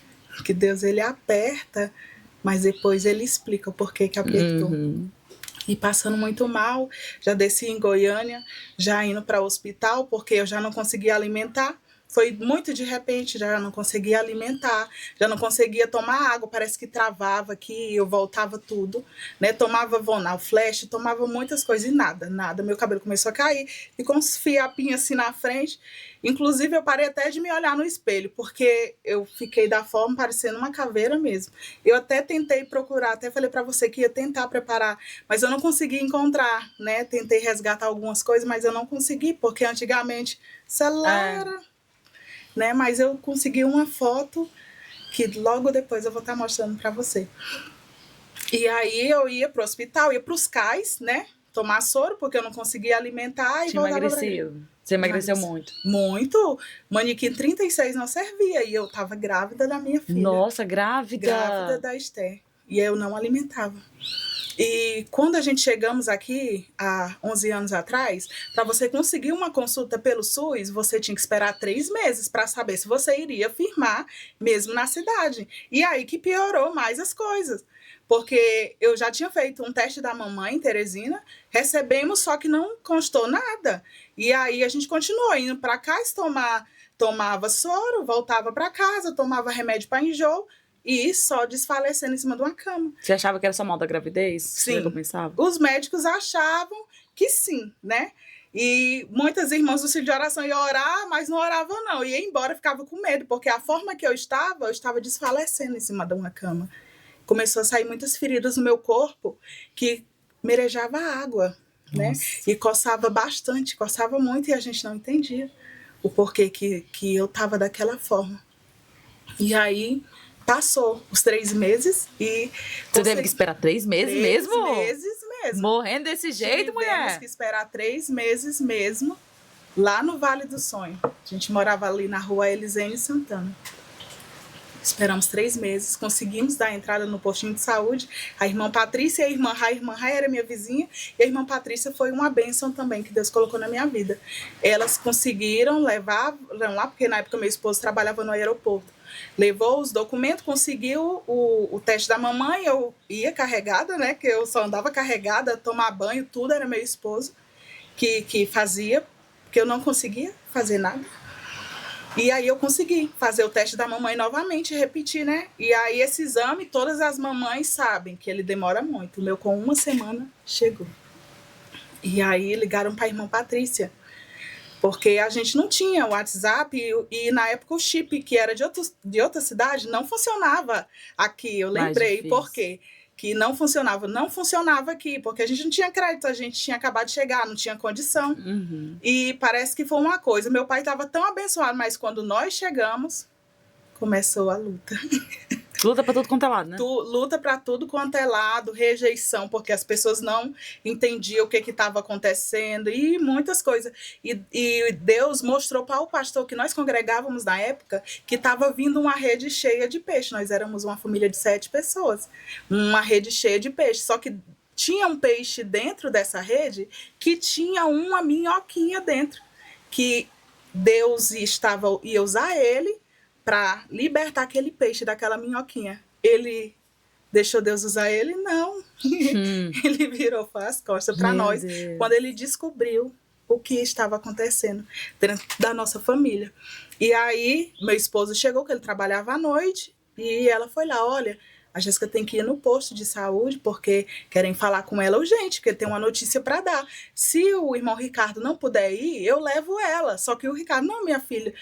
Que Deus, ele aperta, mas depois ele explica o porquê que apertou. E passando muito mal, já desci em Goiânia, já indo para o hospital, porque eu já não conseguia alimentar. Foi muito de repente, já não conseguia alimentar, já não conseguia tomar água, parece que travava aqui, eu voltava tudo, né? Tomava Vonal Flash, tomava muitas coisas e nada. Meu cabelo começou a cair, ficou uns fiapinhos assim na frente. Inclusive, eu parei até de me olhar no espelho, porque eu fiquei da forma parecendo uma caveira mesmo. Eu até tentei procurar, até falei para você que ia tentar preparar, mas eu não consegui encontrar, né? Tentei resgatar algumas coisas, mas eu não consegui, porque antigamente celular era... Né? Mas eu consegui uma foto que logo depois eu vou estar mostrando para você. E aí eu ia pro hospital, ia pros cais, né? Tomar soro, porque eu não conseguia alimentar. E Você emagreceu muito? Muito. Manequim 36 não servia. E eu tava grávida da minha filha. Nossa, grávida? Grávida da Esther. E eu não alimentava. E quando a gente chegamos aqui, há 11 anos atrás, para você conseguir uma consulta pelo SUS, você tinha que esperar 3 meses para saber se você iria firmar mesmo na cidade. E aí que piorou mais as coisas. Porque eu já tinha feito um teste da mamãe em Teresina, recebemos, só que não constou nada. E aí a gente continuou indo para cá, tomava soro, voltava para casa, tomava remédio para enjoo, e só desfalecendo em cima de uma cama. Você achava que era só mal da gravidez? Sim. Você pensava? Os médicos achavam que sim, né? E muitas irmãs do Círculo de Oração iam orar, mas não oravam não. Ia embora, ficava com medo, porque a forma que eu estava desfalecendo em cima de uma cama. Começou a sair muitas feridas no meu corpo que merejava água, né? E coçava bastante, coçava muito, e a gente não entendia o porquê que eu estava daquela forma. E aí... Passou os 3 meses e... Você teve que esperar 3 meses mesmo? 3 meses mesmo. Morrendo desse jeito, mulher? Tivemos que esperar 3 meses mesmo, lá no Vale do Sonho. A gente morava ali na rua Elisene Santana. Esperamos 3 meses, conseguimos dar a entrada no postinho de saúde. A irmã Patrícia e a irmã Rai era minha vizinha, e a irmã Patrícia foi uma bênção também que Deus colocou na minha vida. Elas conseguiram levar lá, porque na época meu esposo trabalhava no aeroporto. Levou os documentos, conseguiu o teste da mamãe, eu ia carregada, né? Que eu só andava carregada, tomar banho, tudo era meu esposo que fazia, porque eu não conseguia fazer nada. E aí eu consegui fazer o teste da mamãe novamente, repetir, né? E aí esse exame, todas as mamães sabem que ele demora muito. O meu com 1 semana chegou. E aí ligaram para a irmã Patrícia, porque a gente não tinha o WhatsApp e na época o chip, que era de outra cidade, não funcionava aqui. Eu lembrei por quê que não funcionava aqui, porque a gente não tinha crédito, a gente tinha acabado de chegar, não tinha condição. E parece que foi uma coisa, meu pai estava tão abençoado, mas quando nós chegamos, começou a luta. Luta pra tudo quanto é lado, né? Luta pra tudo quanto é lado, rejeição, porque as pessoas não entendiam o que estava acontecendo e muitas coisas. E Deus mostrou para o pastor que nós congregávamos na época que estava vindo uma rede cheia de peixe. Nós éramos uma família de 7 pessoas, uma rede cheia de peixe. Só que tinha um peixe dentro dessa rede que tinha uma minhoquinha dentro, que Deus ia usar ele para libertar aquele peixe daquela minhoquinha. Ele deixou Deus usar ele? Não. Ele virou as costas para nós quando ele descobriu o que estava acontecendo dentro da nossa família. E aí, meu esposo chegou, que ele trabalhava à noite, e ela foi lá, olha, a Jéssica tem que ir no posto de saúde, porque querem falar com ela urgente, porque tem uma notícia para dar. Se o irmão Ricardo não puder ir, eu levo ela. Só que o Ricardo, não, minha filha,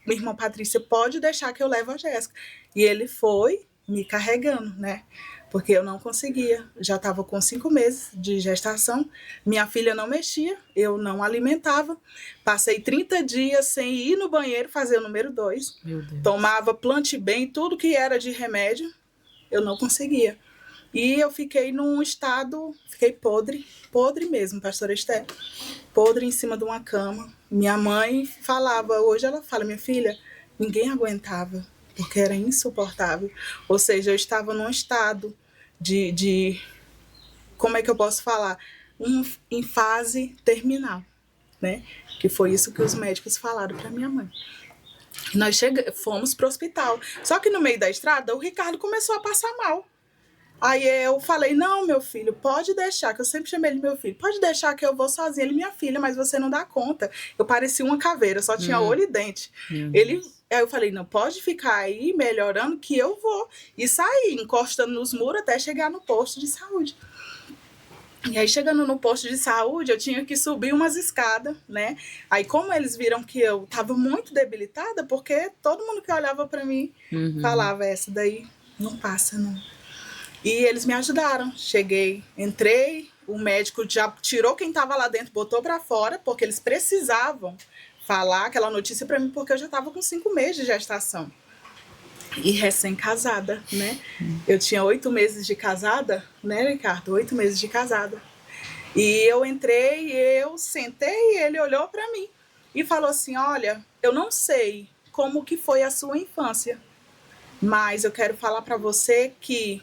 minha irmã Patrícia, pode deixar que eu levo a Jéssica. E ele foi me carregando, né? Porque eu não conseguia. Já estava com 5 meses de gestação, minha filha não mexia, eu não alimentava. Passei 30 dias sem ir no banheiro fazer o número 2. Tomava Plantibem, tudo que era de remédio, eu não conseguia. E eu fiquei num estado, fiquei podre mesmo, pastora Esther, podre em cima de uma cama. Minha mãe falava, hoje ela fala, minha filha, ninguém aguentava, porque era insuportável. Ou seja, eu estava num estado de como é que eu posso falar? Em fase terminal, né? Que foi isso que os médicos falaram para minha mãe. Nós fomos para o hospital. Só que no meio da estrada, o Ricardo começou a passar mal. Aí eu falei, não, meu filho, pode deixar, que eu sempre chamei ele meu filho, pode deixar que eu vou sozinha. Ele, minha filha, mas você não dá conta. Eu parecia uma caveira, só tinha olho e dente. Aí eu falei, não, pode ficar aí melhorando que eu vou. E sair, encostando nos muros até chegar no posto de saúde. E aí, chegando no posto de saúde, eu tinha que subir umas escadas, né? Aí, como eles viram que eu estava muito debilitada, porque todo mundo que olhava para mim falava, essa daí não passa, não. E eles me ajudaram. Cheguei, entrei, o médico já tirou quem estava lá dentro, botou para fora, porque eles precisavam falar aquela notícia para mim, porque eu já estava com 5 meses de gestação. E recém-casada, né? Eu tinha 8 meses de casada, né, Ricardo? 8 meses de casada. E eu entrei, eu sentei e ele olhou para mim e falou assim, olha, eu não sei como que foi a sua infância, mas eu quero falar para você que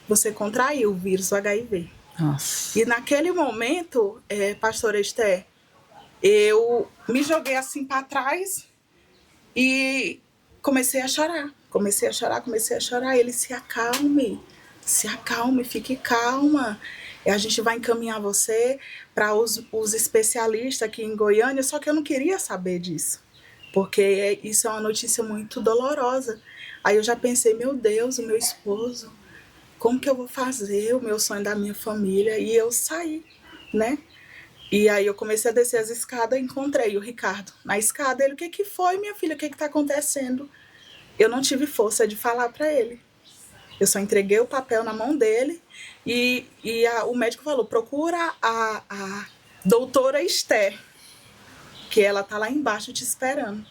você contraiu o vírus do HIV. Nossa. E naquele momento, pastora Esther, eu me joguei assim para trás e comecei a chorar. Ele, se acalme, fique calma. E a gente vai encaminhar você para os especialistas aqui em Goiânia. Só que eu não queria saber disso, porque isso é uma notícia muito dolorosa. Aí eu já pensei, meu Deus, o meu esposo, como que eu vou fazer o meu sonho da minha família? E eu saí, né? E aí eu comecei a descer as escadas e encontrei o Ricardo na escada. Ele, o que foi, minha filha? O que está acontecendo? Eu não tive força de falar para ele. Eu só entreguei o papel na mão dele e o médico falou, procura a doutora Esther, que ela tá lá embaixo te esperando.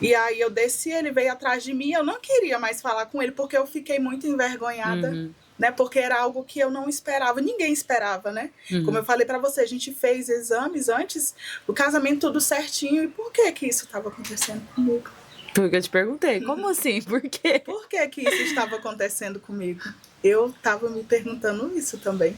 E aí eu desci, ele veio atrás de mim, eu não queria mais falar com ele, porque eu fiquei muito envergonhada, né? Porque era algo que eu não esperava, ninguém esperava, né? Como eu falei para você, a gente fez exames antes do casamento, tudo certinho, e por que isso estava acontecendo comigo? Porque eu te perguntei, como assim? Por quê? Por que isso estava acontecendo comigo? Eu estava me perguntando isso também.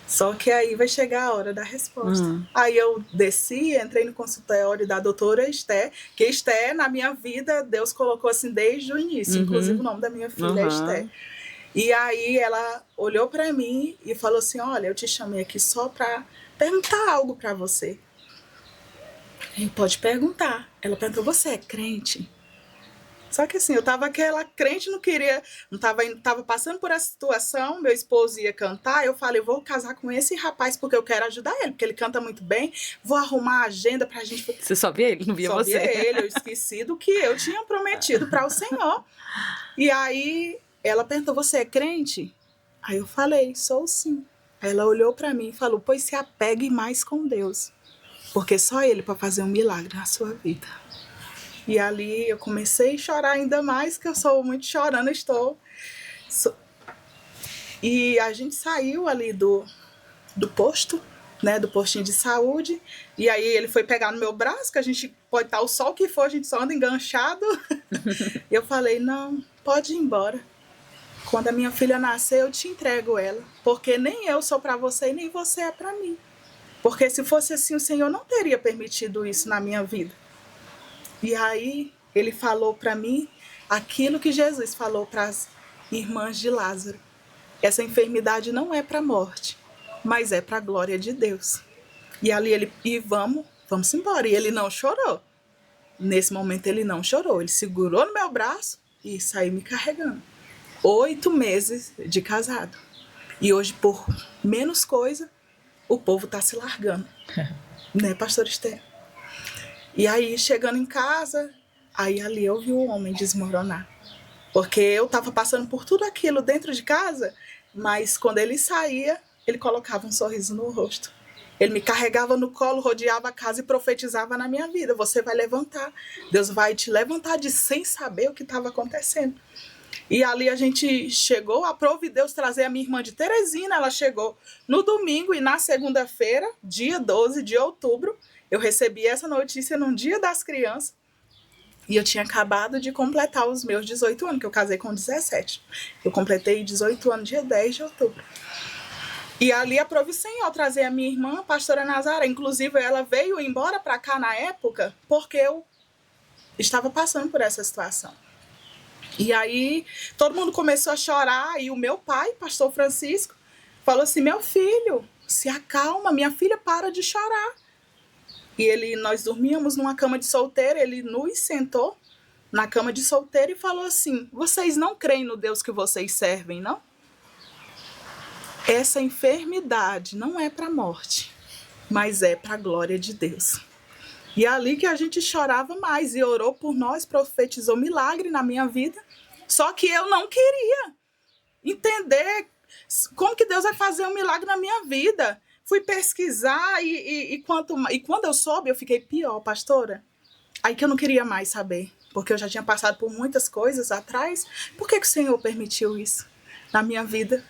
Só que aí vai chegar a hora da resposta. Aí eu desci, entrei no consultório da doutora Esther, que Esther, na minha vida, Deus colocou assim desde o início, inclusive o nome da minha filha é Esther. E aí ela olhou para mim e falou assim, olha, eu te chamei aqui só para perguntar algo para você. Ele pode perguntar. Ela perguntou, você é crente? Só que assim, eu tava aquela crente, não queria, não tava passando por essa situação, meu esposo ia cantar, eu falei, vou casar com esse rapaz porque eu quero ajudar ele, porque ele canta muito bem, vou arrumar a agenda pra gente... Você só via ele, não via você? Só via ele, eu esqueci do que eu tinha prometido para o Senhor. E aí, ela perguntou, você é crente? Aí eu falei, sou sim. Aí ela olhou para mim e falou, pois se apegue mais com Deus, porque só Ele para fazer um milagre na sua vida. E ali eu comecei a chorar ainda mais, que eu sou muito chorando, E a gente saiu ali do posto, né, do postinho de saúde, e aí ele foi pegar no meu braço, que a gente pode estar o sol que for, a gente só anda enganchado. E eu falei, não, pode ir embora. quando a minha filha nascer, eu te entrego ela, porque nem eu sou para você e nem você é para mim. Porque se fosse assim, o Senhor não teria permitido isso na minha vida. E aí ele falou para mim aquilo que Jesus falou para as irmãs de Lázaro. Essa enfermidade não é para a morte, mas é para a glória de Deus. E ali vamos embora. E ele não chorou. Nesse momento ele não chorou. Ele segurou no meu braço e saiu me carregando. 8 meses de casado. E hoje, por menos coisa, o povo está se largando. Né, pastor Esther? E aí, chegando em casa, aí ali eu vi o homem desmoronar. Porque eu estava passando por tudo aquilo dentro de casa, mas quando ele saía, ele colocava um sorriso no rosto. Ele me carregava no colo, rodeava a casa e profetizava na minha vida. Você vai levantar. Deus vai te levantar sem saber o que estava acontecendo. E ali a gente chegou, aprove Deus trazer a minha irmã de Teresina. Ela chegou no domingo e na segunda-feira, dia 12 de outubro, eu recebi essa notícia no Dia das Crianças. E eu tinha acabado de completar os meus 18 anos, que eu casei com 17. Eu completei 18 anos dia 10 de outubro. E ali aprove o Senhor trazer a minha irmã, a pastora Nazaré. Inclusive, ela veio embora para cá na época porque eu estava passando por essa situação. E aí, todo mundo começou a chorar. E o meu pai, pastor Francisco, falou assim, meu filho, se acalma, minha filha para de chorar. E nós dormíamos numa cama de solteiro, ele nos sentou na cama de solteiro e falou assim, vocês não creem no Deus que vocês servem, não? Essa enfermidade não é para a morte, mas é para a glória de Deus. E é ali que a gente chorava mais e orou por nós, profetizou milagre na minha vida. Só que eu não queria entender como que Deus vai fazer um milagre na minha vida. Fui pesquisar e quando eu soube, eu fiquei pior, pastora. Aí que eu não queria mais saber, porque eu já tinha passado por muitas coisas atrás. Por que o Senhor permitiu isso na minha vida?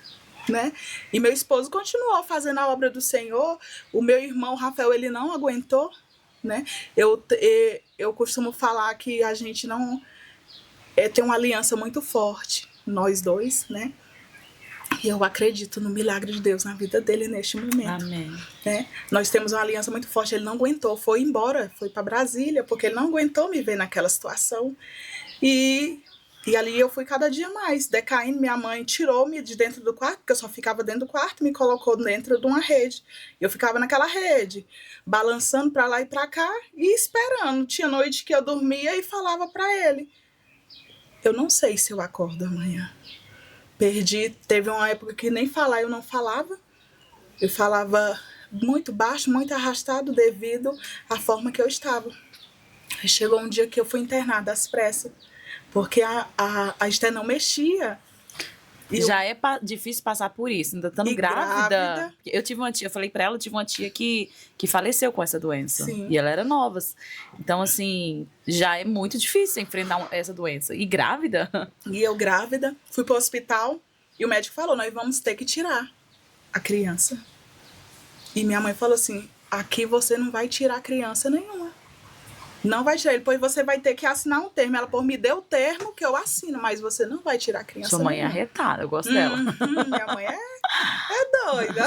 Né? E meu esposo continuou fazendo a obra do Senhor. O meu irmão Rafael, ele não aguentou. Né? Eu costumo falar que a gente não tem uma aliança muito forte, nós dois, né? E eu acredito no milagre de Deus na vida dele neste momento. Amém. Né? Nós temos uma aliança muito forte. Ele não aguentou, foi embora, foi para Brasília, porque ele não aguentou me ver naquela situação. E ali eu fui cada dia mais decaindo. Minha mãe tirou-me de dentro do quarto, porque eu só ficava dentro do quarto, me colocou dentro de uma rede. Eu ficava naquela rede, balançando para lá e para cá e esperando. Tinha noite que eu dormia e falava para ele, eu não sei se eu acordo amanhã. Teve uma época que nem falar eu não falava. Eu falava muito baixo, muito arrastado devido à forma que eu estava. Aí chegou um dia que eu fui internada às pressas. Porque a Esther não mexia. Já é difícil passar por isso, ainda estando grávida. Eu tive uma tia, eu falei pra ela, eu tive uma tia que faleceu com essa doença. Sim. E ela era nova. Então, assim, já é muito difícil enfrentar essa doença. E grávida? E eu grávida, fui pro hospital e o médico falou, nós vamos ter que tirar a criança. E minha mãe falou assim, aqui você não vai tirar criança nenhuma. Não vai tirar, depois você vai ter que assinar um termo. Ela, me deu o termo que eu assino, mas você não vai tirar a criança. Sua mãe é arretada, eu gosto dela. Minha mãe é doida.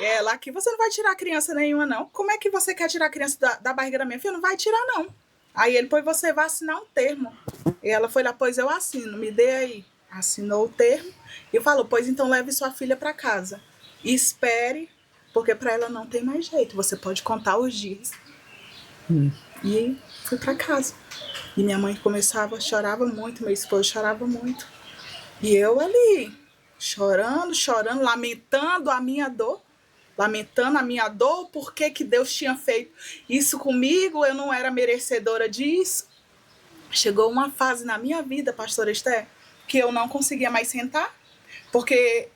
Ela, aqui você não vai tirar a criança nenhuma, não. Como é que você quer tirar a criança da barriga da minha filha? Não vai tirar, não. Aí ele, você vai assinar um termo. E ela foi lá, eu assino, me dê aí. Assinou o termo e falou, então leve sua filha para casa. E espere, porque para ela não tem mais jeito. Você pode contar os dias. E fui para casa. E minha mãe chorava muito, meu esposo chorava muito. E eu ali, chorando, lamentando a minha dor, por que Deus tinha feito isso comigo, eu não era merecedora disso. Chegou uma fase na minha vida, pastora Esther, que eu não conseguia mais sentar, porque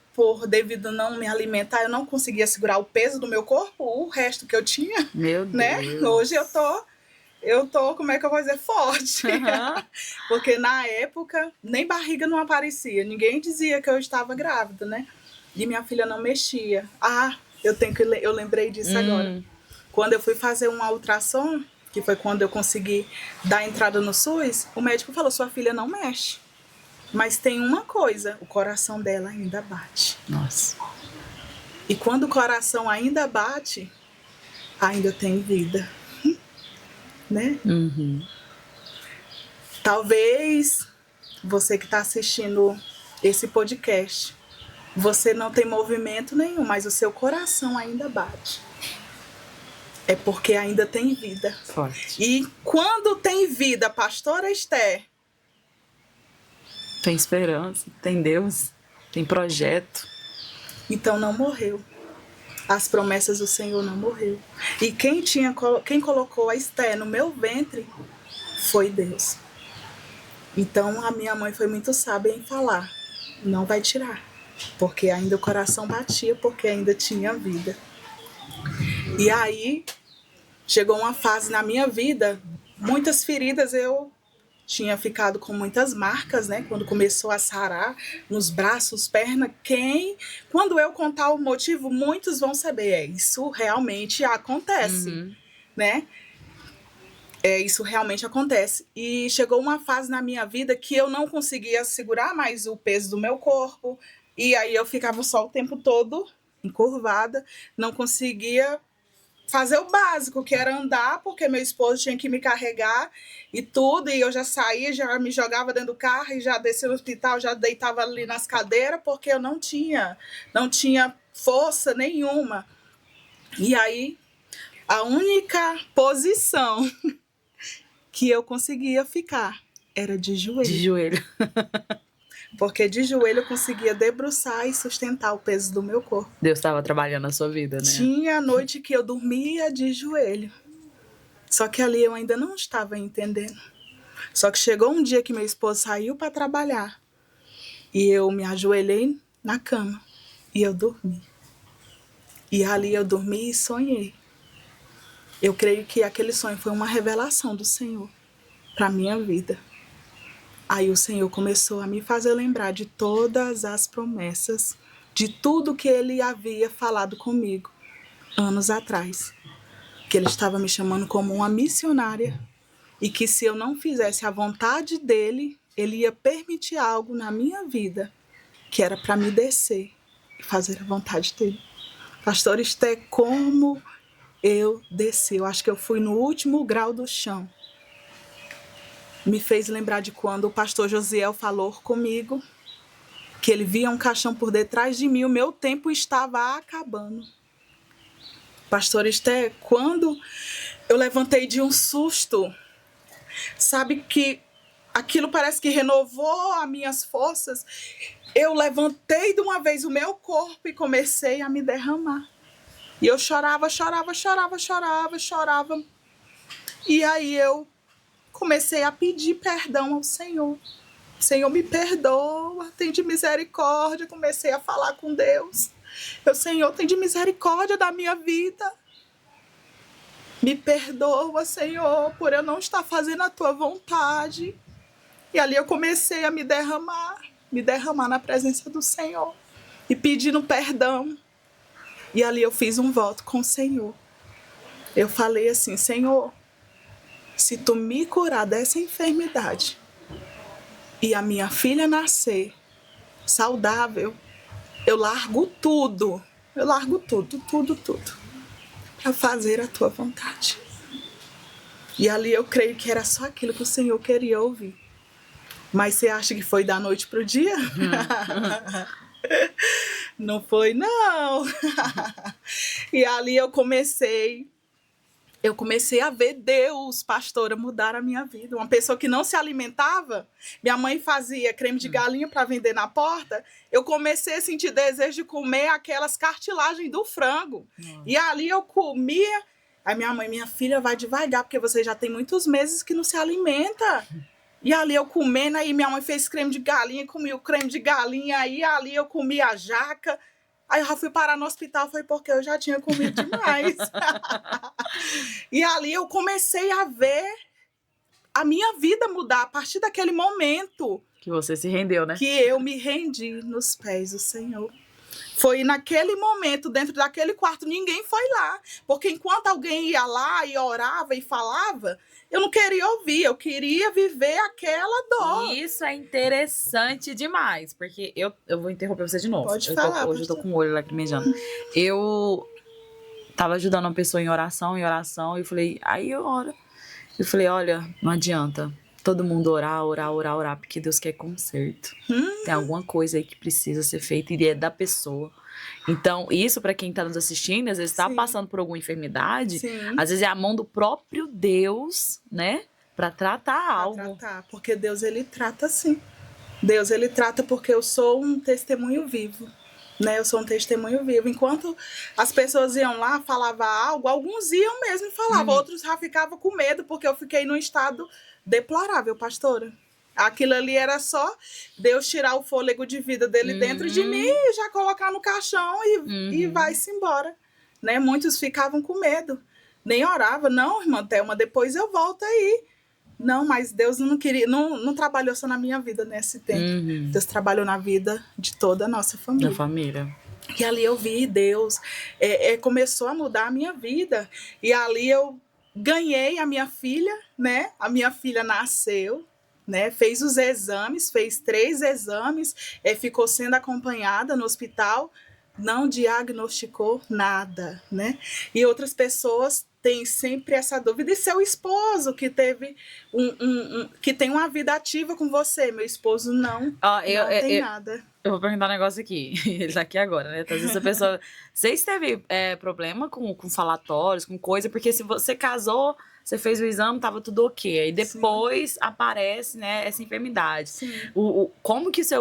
devido a não me alimentar, eu não conseguia segurar o peso do meu corpo, o resto que eu tinha. Meu Deus. Né? Hoje eu tô, como é que eu vou dizer, forte. Uhum. Porque na época, nem barriga não aparecia. Ninguém dizia que eu estava grávida, né? E minha filha não mexia. Eu lembrei disso agora. Quando eu fui fazer uma ultrassom, que foi quando eu consegui dar entrada no SUS, o médico falou, sua filha não mexe. Mas tem uma coisa, o coração dela ainda bate. Nossa. E quando o coração ainda bate, ainda tem vida, né? Uhum. Talvez você que está assistindo esse podcast, você não tem movimento nenhum, mas o seu coração ainda bate. É porque ainda tem vida. Forte. E quando tem vida, pastora Esther, Tem esperança, tem Deus, tem projeto. então não morreu. As promessas do Senhor não morreu. E quem colocou a Esther no meu ventre foi Deus. Então a minha mãe foi muito sábia em falar, não vai tirar, porque ainda o coração batia, porque ainda tinha vida. E aí chegou uma fase na minha vida, muitas feridas, eu tinha ficado com muitas marcas, né? Quando começou a sarar nos braços, perna, quando eu contar o motivo, muitos vão saber, isso realmente acontece, né? Isso realmente acontece. E chegou uma fase na minha vida que eu não conseguia segurar mais o peso do meu corpo. E aí eu ficava só o tempo todo encurvada, não conseguia fazer o básico, que era andar, porque meu esposo tinha que me carregar e tudo. E eu já saía, já me jogava dentro do carro e já descia no hospital, já deitava ali nas cadeiras, porque eu não tinha força nenhuma. E aí, a única posição que eu conseguia ficar era de joelho. De joelho. Porque de joelho eu conseguia debruçar e sustentar o peso do meu corpo. Deus estava trabalhando na sua vida, né? Tinha noite que eu dormia de joelho. Só que ali eu ainda não estava entendendo. Só que chegou um dia que meu esposo saiu para trabalhar. E eu me ajoelhei na cama. E eu dormi. E ali eu dormi e sonhei. Eu creio que aquele sonho foi uma revelação do Senhor para a minha vida. Aí o Senhor começou a me fazer lembrar de todas as promessas, de tudo que Ele havia falado comigo anos atrás. Que Ele estava me chamando como uma missionária e que se eu não fizesse a vontade dEle, Ele ia permitir algo na minha vida que era para me descer e fazer a vontade dEle. Pastor Esther, como eu desci, eu acho que eu fui no último grau do chão. Me fez lembrar de quando o pastor Josiel falou comigo, que ele via um caixão por detrás de mim, o meu tempo estava acabando. Pastor Esther, quando eu levantei de um susto, sabe que aquilo parece que renovou as minhas forças, eu levantei de uma vez o meu corpo e comecei a me derramar. E eu chorava. E aí eu comecei a pedir perdão ao Senhor. Senhor, me perdoa, tem de misericórdia. Comecei a falar com Deus. Senhor, tem de misericórdia da minha vida. Me perdoa, Senhor, por eu não estar fazendo a tua vontade. E ali eu comecei a me derramar na presença do Senhor e pedindo perdão. E ali eu fiz um voto com o Senhor. Eu falei assim, Senhor, se tu me curar dessa enfermidade e a minha filha nascer saudável, eu largo tudo. Eu largo tudo, para fazer a tua vontade. E ali eu creio que era só aquilo que o Senhor queria ouvir. Mas você acha que foi da noite pro dia? Não foi, não. E ali eu comecei a ver Deus, pastora, mudar a minha vida. Uma pessoa que não se alimentava, minha mãe fazia creme de galinha para vender na porta, eu comecei a sentir desejo de comer aquelas cartilagens do frango. E ali eu comia. Aí minha filha, vai devagar, porque você já tem muitos meses que não se alimenta. E ali eu comendo, aí minha mãe fez creme de galinha, comi o creme de galinha, aí ali eu comi a jaca. Aí eu já fui parar no hospital, foi porque eu já tinha comido demais. E ali eu comecei a ver a minha vida mudar a partir daquele momento. Que você se rendeu, né? Que eu me rendi nos pés do Senhor. Foi naquele momento, dentro daquele quarto, ninguém foi lá. Porque enquanto alguém ia lá e orava e falava, eu não queria ouvir, eu queria viver aquela dor. Isso é interessante demais, porque eu vou interromper você de novo. Pode falar, Hoje eu tô com o olho lacrimejando. Eu tava ajudando uma pessoa em oração, e eu falei, aí eu oro. Eu falei, olha, não adianta. Todo mundo orar, porque Deus quer conserto. Tem alguma coisa aí que precisa ser feita e é da pessoa. Então, isso para quem tá nos assistindo, às vezes tá Sim. passando por alguma enfermidade, Sim. às vezes é a mão do próprio Deus, né? Para tratar Pra algo. tratar, porque Deus, ele trata sim. Deus, ele trata porque eu sou um testemunho vivo. Né, eu sou um testemunho vivo. Enquanto as pessoas iam lá, falavam algo, alguns iam mesmo e falavam, outros já ficavam com medo, porque eu fiquei num estado deplorável, pastora. Aquilo ali era só Deus tirar o fôlego de vida dele dentro de mim e já colocar no caixão e vai-se embora. Né? Muitos ficavam com medo, nem orava. Não, irmã Thelma, depois eu volto aí. Não, mas Deus não queria, não trabalhou só na minha vida nesse tempo. Deus trabalhou na vida de toda a nossa família. Da família. E ali eu vi Deus, começou a mudar a minha vida. E ali eu ganhei a minha filha, né? A minha filha nasceu, né? Fez os exames, fez 3 exames, ficou sendo acompanhada no hospital, não diagnosticou nada, né? E outras pessoas têm sempre essa dúvida. E seu esposo, que teve que tem uma vida ativa com você, meu esposo não tem nada. Eu vou perguntar um negócio aqui. Ele tá aqui agora, né? Às vezes a pessoa... Vocês teve problema com falatórios, com coisa? Porque se você casou, você fez o exame, tava tudo ok. Aí depois aparece, né, essa enfermidade. Sim. Como que você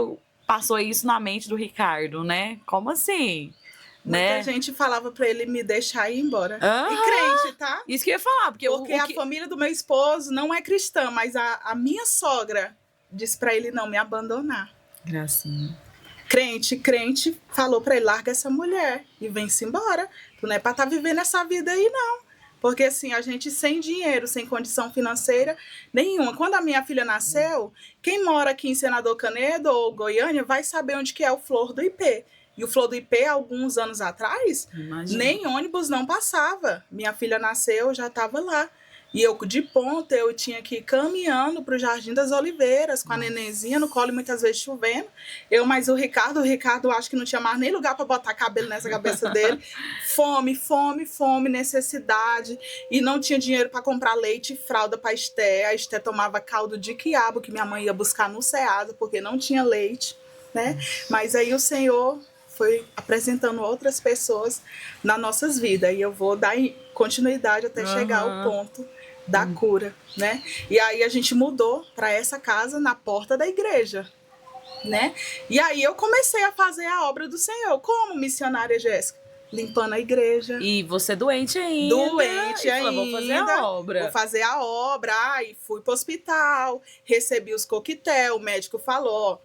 passou isso na mente do Ricardo, né? Como assim? Muita gente falava pra ele me deixar ir embora. Ah, e crente, tá? Isso que eu ia falar. Porque a família do meu esposo não é cristã, mas a minha sogra disse pra ele não me abandonar. Gracinha. Crente falou pra ele, larga essa mulher e vem-se embora. Tu não é pra estar vivendo essa vida aí, não. Porque assim, a gente sem dinheiro, sem condição financeira nenhuma. Quando a minha filha nasceu, quem mora aqui em Senador Canedo ou Goiânia vai saber onde que é o Flor do IP. E o Flor do IP, alguns anos atrás, nem ônibus não passava. Minha filha nasceu, já estava lá. E eu, de ponta, eu tinha que ir caminhando para o Jardim das Oliveiras, com a nenenzinha no colo, muitas vezes chovendo. Eu, mais o Ricardo acho que não tinha mais nem lugar para botar cabelo nessa cabeça dele. Fome, necessidade. E não tinha dinheiro para comprar leite e fralda para a Esté. A Esté tomava caldo de quiabo, que minha mãe ia buscar no Ceasa, porque não tinha leite, né? Mas aí o Senhor foi apresentando outras pessoas nas nossas vidas. E eu vou dar continuidade até chegar ao ponto da cura, né? E aí a gente mudou para essa casa na porta da igreja, né? E aí eu comecei a fazer a obra do Senhor, como missionária Jéssica, limpando a igreja. E você doente ainda. Falou, vou fazer a obra. Vou fazer a obra. Aí fui pro hospital, recebi os coquetel, o médico falou, ó,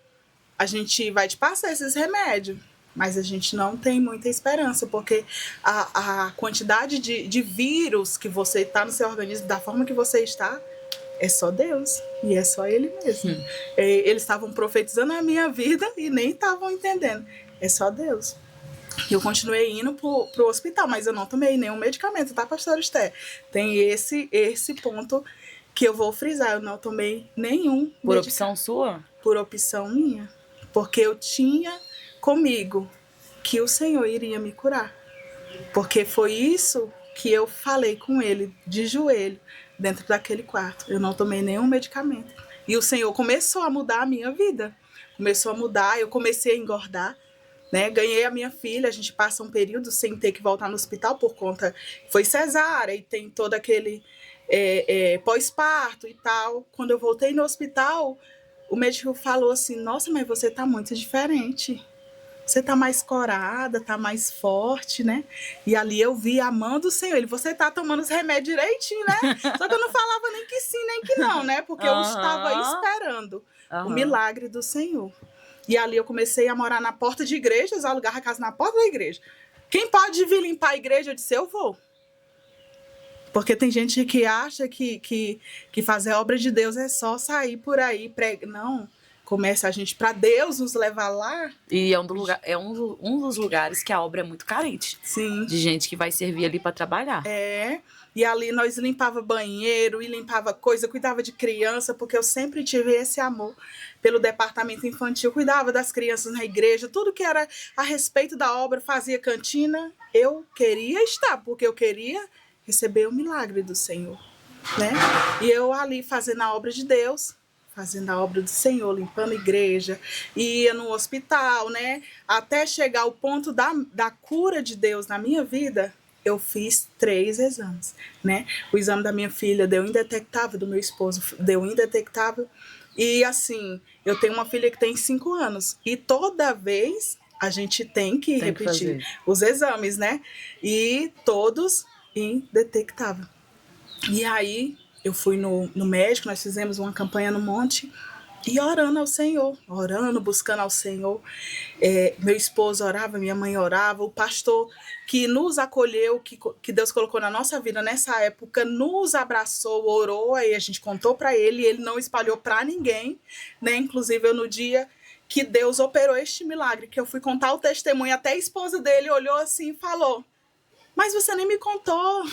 a gente vai te passar esses remédios. Mas a gente não tem muita esperança, porque a quantidade de vírus que você está no seu organismo, da forma que você está, é só Deus. E é só Ele mesmo. Eles estavam profetizando a minha vida e nem estavam entendendo. É só Deus. Eu continuei indo pro hospital, mas eu não tomei nenhum medicamento, tá, pastora Esté? Tem esse ponto que eu vou frisar. Eu não tomei nenhum Por opção sua? Por opção minha. Porque eu tinha comigo que o Senhor iria me curar, porque foi isso que eu falei com ele de joelho dentro daquele quarto. Eu não tomei nenhum medicamento e o Senhor começou a mudar a minha vida, começou a mudar. Eu comecei a engordar, né? Ganhei a minha filha. A gente passa um período sem ter que voltar no hospital por conta, foi cesárea e tem todo aquele pós-parto e tal. Quando eu voltei no hospital, o médico falou assim, nossa, mas você tá muito diferente. Você tá mais corada, tá mais forte, né? E ali eu vi a mão do Senhor. Ele, você tá tomando os remédios direitinho, né? Só que eu não falava nem que sim, nem que não, né? Porque eu estava esperando o milagre do Senhor. E ali eu comecei a morar na porta de igrejas, alugar a casa na porta da igreja. Quem pode vir limpar a igreja? Eu disse, eu vou. Porque tem gente que acha que fazer a obra de Deus é só sair por aí. Não. começa a gente para Deus nos levar lá. E é um dos lugares que a obra é muito carente. Sim. De gente que vai servir ali para trabalhar. E ali nós limpava banheiro e limpava coisa, cuidava de criança, porque eu sempre tive esse amor pelo departamento infantil, cuidava das crianças na igreja, tudo que era a respeito da obra, fazia cantina. Eu queria estar, porque eu queria receber o milagre do Senhor, né? E eu ali fazendo a obra de Deus, fazendo a obra do Senhor, limpando a igreja, ia no hospital, né? Até chegar ao ponto da cura de Deus na minha vida, eu fiz 3 exames, né? O exame da minha filha deu indetectável, do meu esposo deu indetectável. E assim, eu tenho uma filha que tem 5 anos. E toda vez a gente tem que repetir os exames, né? E todos indetectável. E aí eu fui no médico, nós fizemos uma campanha no monte e orando ao Senhor, orando, buscando ao Senhor. Meu esposo orava, minha mãe orava, o pastor que nos acolheu, que Deus colocou na nossa vida nessa época, nos abraçou, orou, aí a gente contou para ele e ele não espalhou para ninguém, né? Inclusive eu no dia que Deus operou este milagre, que eu fui contar o testemunho, até a esposa dele olhou assim e falou: mas você nem me contou.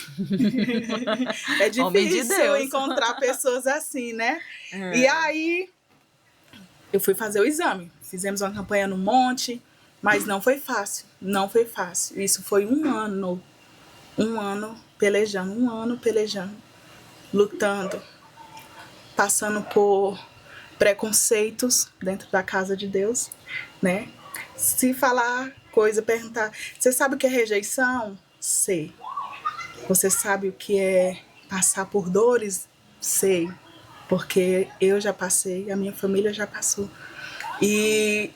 É difícil encontrar pessoas assim, né? E aí eu fui fazer o exame. Fizemos uma campanha no monte, mas não foi fácil. Não foi fácil. Isso foi um ano pelejando, lutando, passando por preconceitos dentro da casa de Deus, né? Se falar coisa, perguntar, você sabe o que é rejeição? Sei. Você sabe o que é passar por dores? Sei. Porque eu já passei, a minha família já passou. E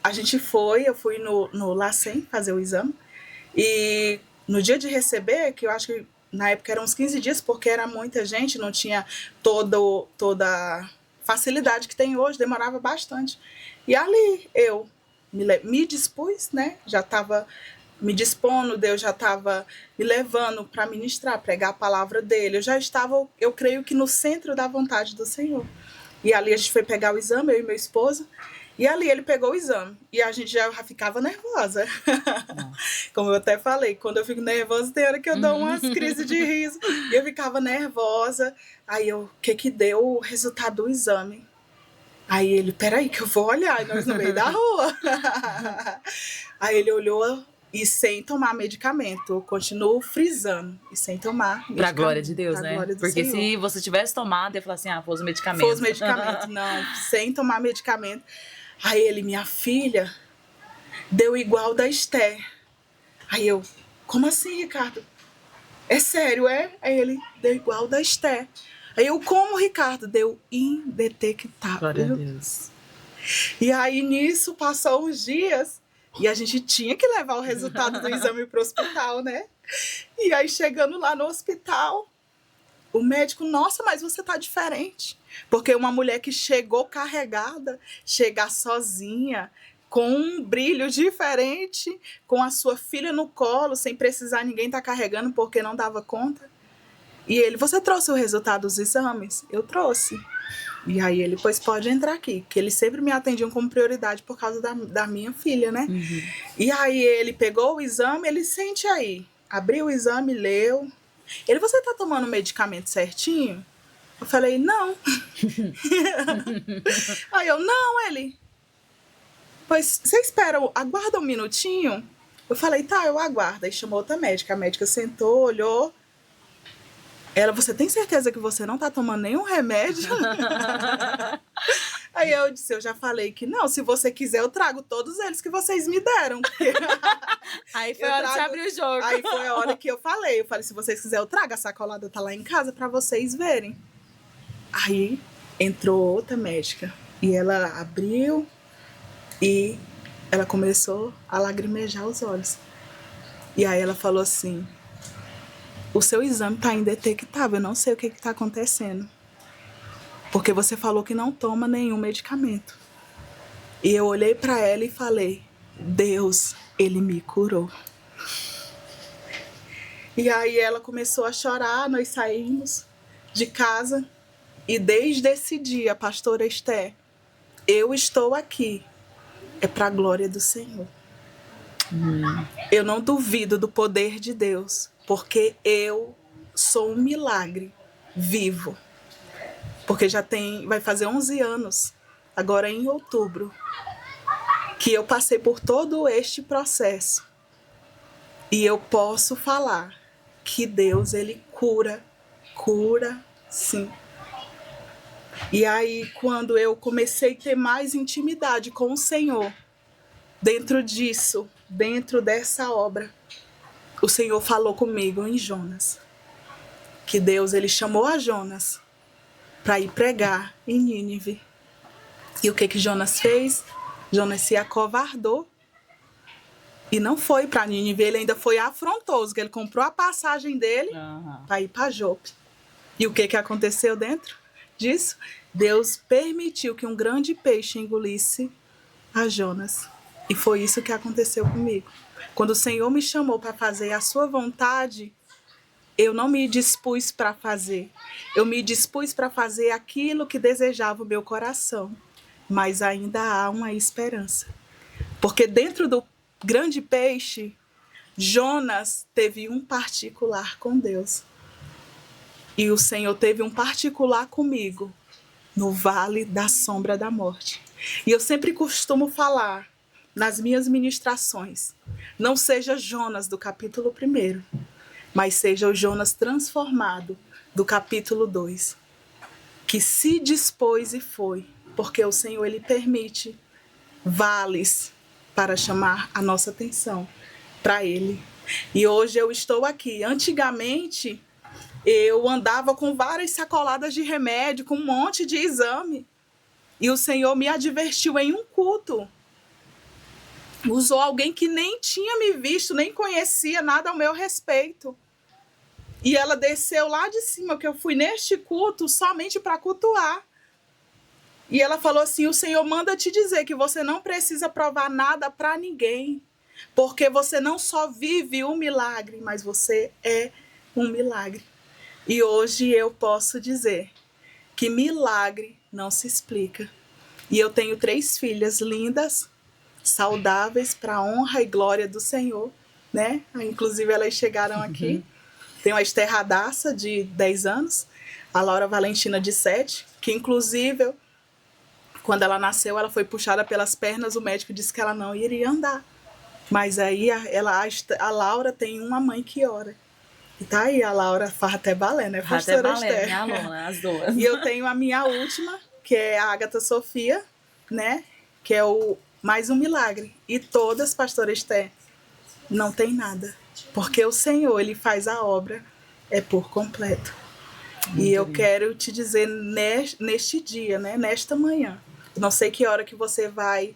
eu fui no LACEN fazer o exame. E no dia de receber, que eu acho que na época eram uns 15 dias, porque era muita gente, não tinha toda a facilidade que tem hoje, demorava bastante. E ali eu me dispus, né? Já estava me dispondo, Deus já estava me levando para ministrar, pregar a palavra dele. Eu já estava, eu creio que no centro da vontade do Senhor. E ali a gente foi pegar o exame, eu e meu esposo, e ali ele pegou o exame. E a gente já ficava nervosa. Como eu até falei, quando eu fico nervosa, tem hora que eu dou umas crises de riso. E eu ficava nervosa. Aí o que deu o resultado do exame? Aí ele, peraí que eu vou olhar, e nós no meio da rua. Aí ele olhou e sem tomar medicamento, eu continuo frisando, e sem tomar medicamento. Pra glória de Deus, né? Porque Senhor. Se você tivesse tomado, ia falar assim, foi os medicamentos. Foi os medicamentos, não, sem tomar medicamento. Aí ele, minha filha, deu igual da Esther. Aí eu, como assim, Ricardo? É sério, é? Aí ele, deu igual da Esther. Aí eu, como, Ricardo? Deu indetectável. Glória a Deus. E aí, nisso, passou uns dias e a gente tinha que levar o resultado do exame para o hospital, né? E aí, chegando lá no hospital, o médico, nossa, mas você tá diferente. Porque uma mulher que chegou carregada, chegar sozinha, com um brilho diferente, com a sua filha no colo, sem precisar ninguém estar carregando porque não dava conta. E ele, você trouxe o resultado dos exames? Eu trouxe. E aí ele, pois pode entrar aqui, que eles sempre me atendiam como prioridade por causa da minha filha, né? Uhum. E aí ele pegou o exame, ele, sente aí. Abriu o exame, leu. Ele, você tá tomando o medicamento certinho? Eu falei, não. Aí eu, não, ele. Pois você espera, aguarda um minutinho. Eu falei, tá, eu aguardo. Aí chamou outra médica. A médica sentou, olhou. Ela, você tem certeza que você não tá tomando nenhum remédio? Aí eu disse, eu já falei que não, se você quiser eu trago todos eles que vocês me deram. Aí foi a hora de abrir o jogo. Aí foi a hora que eu falei, se vocês quiserem eu trago, a sacolada tá lá em casa pra vocês verem. Aí entrou outra médica e ela abriu e ela começou a lagrimejar os olhos. E aí ela falou assim, o seu exame tá indetectável, eu não sei o que tá acontecendo. Porque você falou que não toma nenhum medicamento. E eu olhei para ela e falei, Deus, ele me curou. E aí ela começou a chorar, nós saímos de casa. E desde esse dia, a pastora Esther, eu estou aqui é para a glória do Senhor. Eu não duvido do poder de Deus, porque eu sou um milagre vivo. Porque vai fazer 11 anos, agora em outubro, que eu passei por todo este processo. E eu posso falar que Deus, ele cura sim. E aí, quando eu comecei a ter mais intimidade com o Senhor, dentro dessa obra, o Senhor falou comigo em Jonas, que Deus, ele chamou a Jonas para ir pregar em Nínive. E o que Jonas fez? Jonas se acovardou e não foi para Nínive. Ele ainda foi afrontoso, que ele comprou a passagem dele para ir para Jope. E o que aconteceu dentro disso? Deus permitiu que um grande peixe engolisse a Jonas. E foi isso que aconteceu comigo. Quando o Senhor me chamou para fazer a sua vontade, eu não me dispus para fazer. Eu me dispus para fazer aquilo que desejava o meu coração. Mas ainda há uma esperança. Porque dentro do grande peixe, Jonas teve um particular com Deus. E o Senhor teve um particular comigo no vale da sombra da morte. E eu sempre costumo falar nas minhas ministrações, não seja Jonas do capítulo 1, mas seja o Jonas transformado do capítulo 2, que se dispôs e foi, porque o Senhor, ele permite vales para chamar a nossa atenção para ele. E hoje eu estou aqui. Antigamente, eu andava com várias sacoladas de remédio, com um monte de exame. E o Senhor me advertiu em um culto. Usou alguém que nem tinha me visto, nem conhecia nada ao meu respeito. E ela desceu lá de cima, que eu fui neste culto somente para cultuar. E ela falou assim, o Senhor manda te dizer que você não precisa provar nada para ninguém. Porque você não só vive um milagre, mas você é um milagre. E hoje eu posso dizer que milagre não se explica. E eu tenho 3 filhas lindas, saudáveis, para a honra e glória do Senhor, né? Inclusive elas chegaram aqui. Tenho a Esther Radassa, de 10 anos, a Laura Valentina, de 7, que inclusive, quando ela nasceu, ela foi puxada pelas pernas, o médico disse que ela não iria andar. Mas aí a Laura tem uma mãe que ora. E tá aí, a Laura faz até balé, né, pastora Esther? Minha aluna, as duas. E eu tenho a minha última, que é a Ágata Sofia, né, que é mais um milagre. E todas, pastora Esther, não tem nada. Porque o Senhor, ele faz a obra por completo. E eu quero te dizer neste dia, né, nesta manhã, não sei que hora que você vai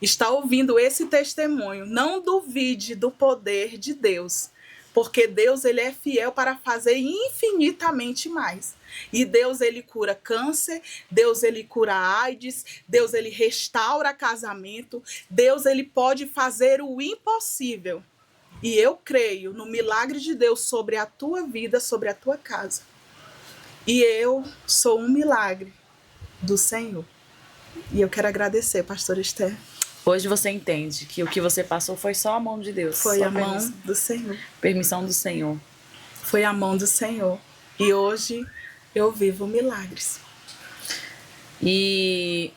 estar ouvindo esse testemunho, não duvide do poder de Deus, porque Deus, ele é fiel para fazer infinitamente mais. E Deus, ele cura câncer, Deus, ele cura AIDS, Deus, ele restaura casamento, Deus, ele pode fazer o impossível. E eu creio no milagre de Deus sobre a tua vida, sobre a tua casa. E eu sou um milagre do Senhor. E eu quero agradecer, pastora Esther. Hoje você entende que o que você passou foi só a mão de Deus. Foi a mão do Senhor. Permissão do Senhor. Foi a mão do Senhor. E hoje eu vivo milagres. E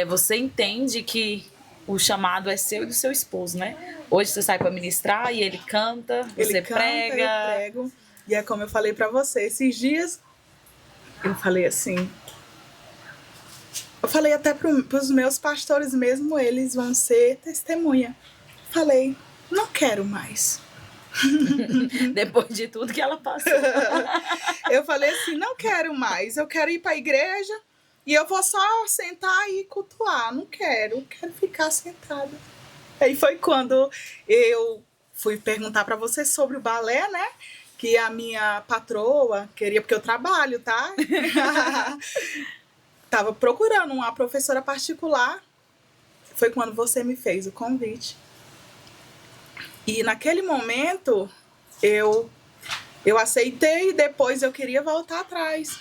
você entende que o chamado é seu e do seu esposo, né? Hoje você sai para ministrar e ele canta, você prega. Eu prego. E é como eu falei para você, esses dias eu falei assim, eu falei até para os meus pastores mesmo, eles vão ser testemunha. Falei, não quero mais. Depois de tudo que ela passou. Eu falei assim, não quero mais, eu quero ir para a igreja e eu vou só sentar e cultuar, não quero ficar sentada. Aí foi quando eu fui perguntar para você sobre o balé, né? Que a minha patroa queria, porque eu trabalho, tá? Tava procurando uma professora particular. Foi quando você me fez o convite. E naquele momento, eu aceitei e depois eu queria voltar atrás.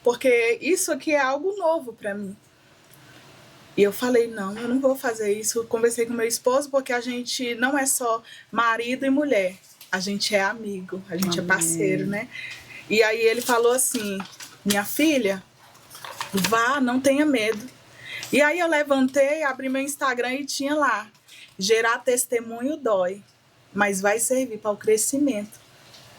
Porque isso aqui é algo novo para mim. E eu falei, não, eu não vou fazer isso. Eu conversei com meu esposo, porque a gente não é só marido e mulher. A gente é amigo, a gente é parceiro, né? E aí ele falou assim, minha filha, vá, não tenha medo. E aí eu levantei, abri meu Instagram e tinha lá, gerar testemunho dói, mas vai servir para o crescimento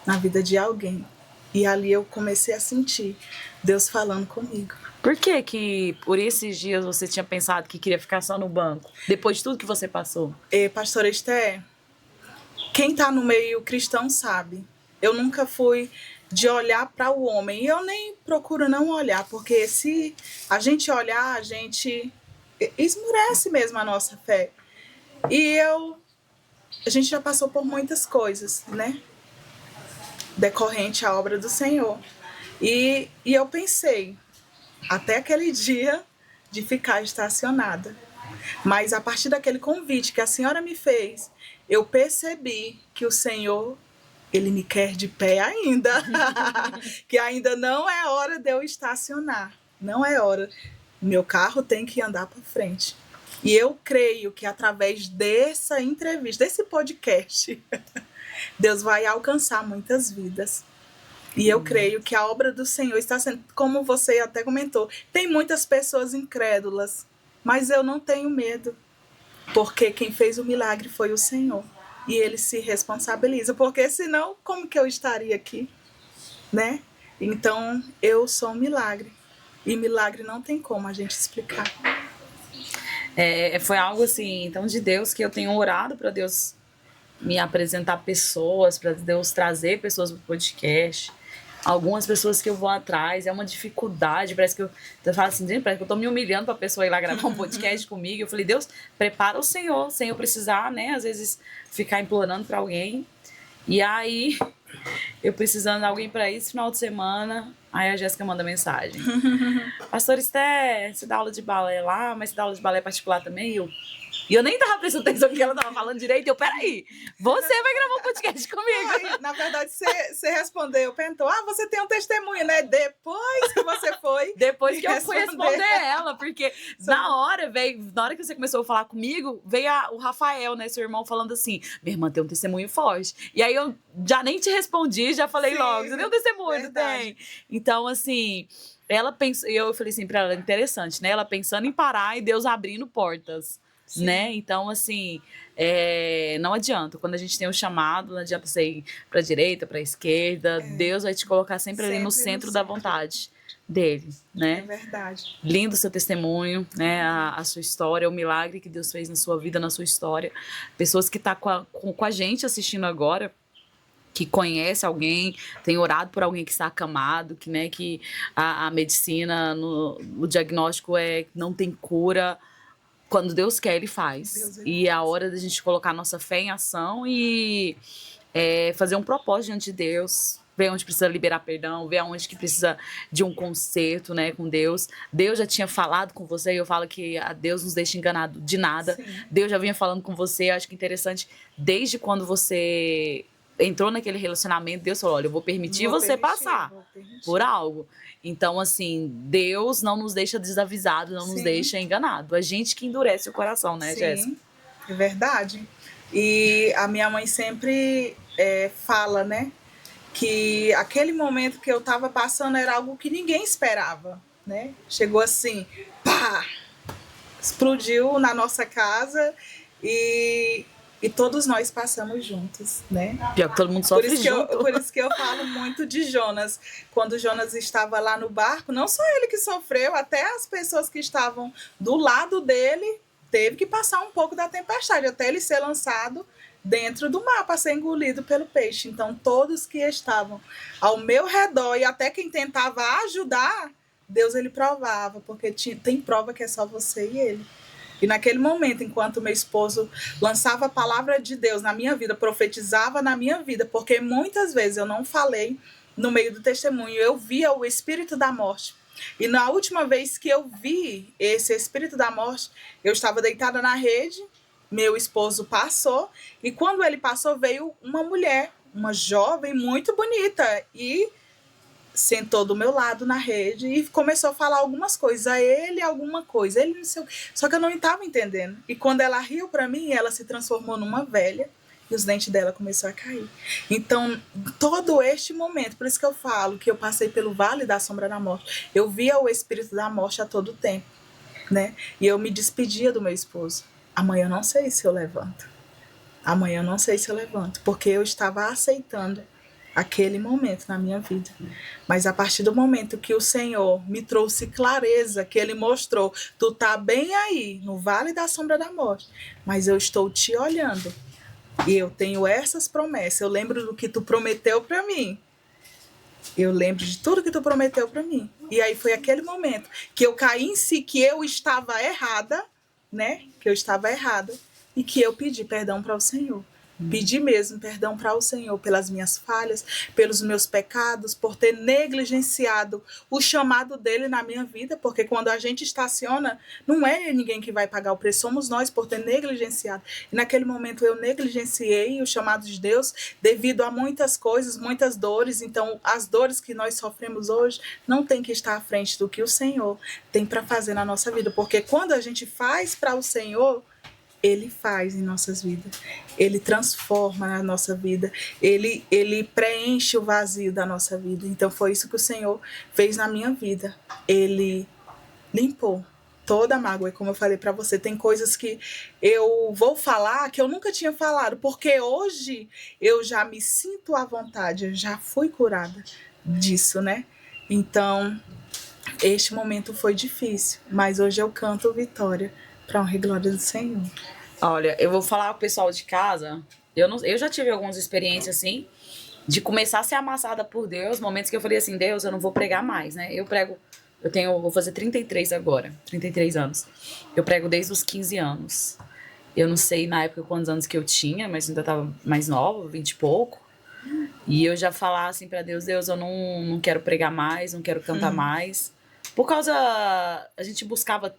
na vida de alguém. E ali eu comecei a sentir Deus falando comigo. Por que por esses dias você tinha pensado que queria ficar só no banco? Depois de tudo que você passou? Pastora Esther, quem está no meio cristão sabe. Eu nunca fui de olhar para o homem. E eu nem procuro não olhar, porque se a gente olhar, a gente esmurece mesmo a nossa fé. E a gente já passou por muitas coisas, né? Decorrente à obra do Senhor. E eu pensei, até aquele dia, de ficar estacionada. Mas a partir daquele convite que a senhora me fez, eu percebi que o Senhor, Ele me quer de pé ainda. Que ainda não é hora de eu estacionar. Não é hora. Meu carro tem que andar para frente. E eu creio que através dessa entrevista, desse podcast, Deus vai alcançar muitas vidas. E eu creio que a obra do Senhor está sendo, como você até comentou, tem muitas pessoas incrédulas, mas eu não tenho medo, porque quem fez o milagre foi o Senhor. E Ele se responsabiliza, porque senão, como que eu estaria aqui? Né? Então, eu sou um milagre. E milagre não tem como a gente explicar. Foi algo assim, então, de Deus, que eu tenho orado para Deus me apresentar pessoas, para Deus trazer pessoas para o podcast. Algumas pessoas que eu vou atrás, é uma dificuldade, parece que eu falo assim, gente, parece que eu tô me humilhando pra pessoa ir lá gravar um podcast comigo. Eu falei, Deus, prepara o Senhor, sem eu precisar, né, às vezes ficar implorando pra alguém. E aí, eu precisando de alguém pra ir esse final de semana, aí a Jéssica manda mensagem. Pastor Esther, você dá aula de balé lá, mas você dá aula de balé particular também? E eu nem tava prestando atenção no que ela tava falando direito. Eu, peraí, você vai gravar um podcast comigo. Aí, na verdade, você respondeu, perguntou, você tem um testemunho, né? Depois que você foi. Depois que eu fui responder ela, porque na hora que você começou a falar comigo, veio o Rafael, né, seu irmão, falando assim, minha irmã tem um testemunho forte. E aí eu já nem te respondi, já falei logo, você tem um testemunho, não tem? Então, assim, ela pensou, eu falei assim pra ela, interessante, né? Ela pensando em parar e Deus abrindo portas. Sim. Né? Então, assim, não adianta. Quando a gente tem o chamado, não adianta você ir para a direita, para a esquerda. Deus vai te colocar sempre ali no centro da vontade dele, né? É verdade. Lindo o seu testemunho, né? A sua história, o milagre que Deus fez na sua vida, na sua história. Pessoas que estão com a gente assistindo agora, que conhece alguém, tem orado por alguém que está acamado, que, né, que a medicina, o diagnóstico não tem cura. Quando Deus quer, Ele faz. E é a hora da gente colocar nossa fé em ação e fazer um propósito diante de Deus. Ver onde precisa liberar perdão, ver onde que precisa de um conserto, né, com Deus. Deus já tinha falado com você, e eu falo que a Deus nos deixa enganado de nada. Sim. Deus já vinha falando com você, eu acho que é interessante, desde quando você entrou naquele relacionamento, Deus falou, olha, eu vou permitir você passar por algo. Então, assim, Deus não nos deixa desavisado, não nos deixa enganado. A gente que endurece o coração, né, Jéssica? É verdade. E a minha mãe sempre fala, né, que aquele momento que eu estava passando era algo que ninguém esperava, né? Chegou assim, pá! Explodiu na nossa casa e todos nós passamos juntos, né? Pior que todo mundo sofre junto. Por isso que eu falo muito de Jonas. Quando Jonas estava lá no barco, não só ele que sofreu, até as pessoas que estavam do lado dele teve que passar um pouco da tempestade, até ele ser lançado dentro do mar para ser engolido pelo peixe. Então, todos que estavam ao meu redor e até quem tentava ajudar, Deus ele provava, porque tem prova que é só você e ele. E naquele momento, enquanto meu esposo lançava a palavra de Deus na minha vida, profetizava na minha vida, porque muitas vezes eu não falei no meio do testemunho, eu via o espírito da morte. E na última vez que eu vi esse espírito da morte, eu estava deitada na rede, meu esposo passou, e quando ele passou, veio uma mulher, uma jovem muito bonita, e sentou do meu lado na rede e começou a falar algumas coisas, a ele alguma coisa, ele não sei o quê. Só que eu não estava entendendo. E quando ela riu para mim, ela se transformou numa velha e os dentes dela começaram a cair. Então, todo este momento, por isso que eu falo que eu passei pelo vale da sombra da morte, eu via o espírito da morte a todo tempo, né? E eu me despedia do meu esposo. Amanhã eu não sei se eu levanto. Amanhã eu não sei se eu levanto, porque eu estava aceitando aquele momento na minha vida. Mas a partir do momento que o Senhor me trouxe clareza, que Ele mostrou, tu tá bem aí, no vale da sombra da morte, mas eu estou te olhando. E eu tenho essas promessas. Eu lembro do que tu prometeu para mim. Eu lembro de tudo que tu prometeu para mim. E aí foi aquele momento que eu caí em si, que eu estava errada, né? Que eu estava errada. E que eu pedi perdão para o Senhor. Pedi mesmo perdão para o Senhor pelas minhas falhas, pelos meus pecados, por ter negligenciado o chamado dele na minha vida, porque quando a gente estaciona, não é ninguém que vai pagar o preço, somos nós por ter negligenciado. E naquele momento eu negligenciei o chamado de Deus devido a muitas coisas, muitas dores. Então, as dores que nós sofremos hoje não tem que estar à frente do que o Senhor tem para fazer na nossa vida, porque quando a gente faz para o Senhor, Ele faz em nossas vidas, Ele transforma na nossa vida, Ele preenche o vazio da nossa vida. Então foi isso que o Senhor fez na minha vida. Ele limpou toda a mágoa. E como eu falei para você, tem coisas que eu vou falar que eu nunca tinha falado, porque hoje eu já me sinto à vontade, eu já fui curada disso, né? Então, este momento foi difícil, mas hoje eu canto vitória para honra e glória do Senhor. Olha, eu vou falar pro pessoal de casa. Eu já tive algumas experiências assim, de começar a ser amassada por Deus, momentos que eu falei assim, Deus, eu não vou pregar mais, né? Eu prego, vou fazer 33 agora, 33 anos. Eu prego desde os 15 anos. Eu não sei na época quantos anos que eu tinha, mas ainda tava mais nova, 20 e pouco. E eu já falava assim pra Deus, Deus, eu não quero pregar mais, não quero cantar mais. Por causa, a gente buscava,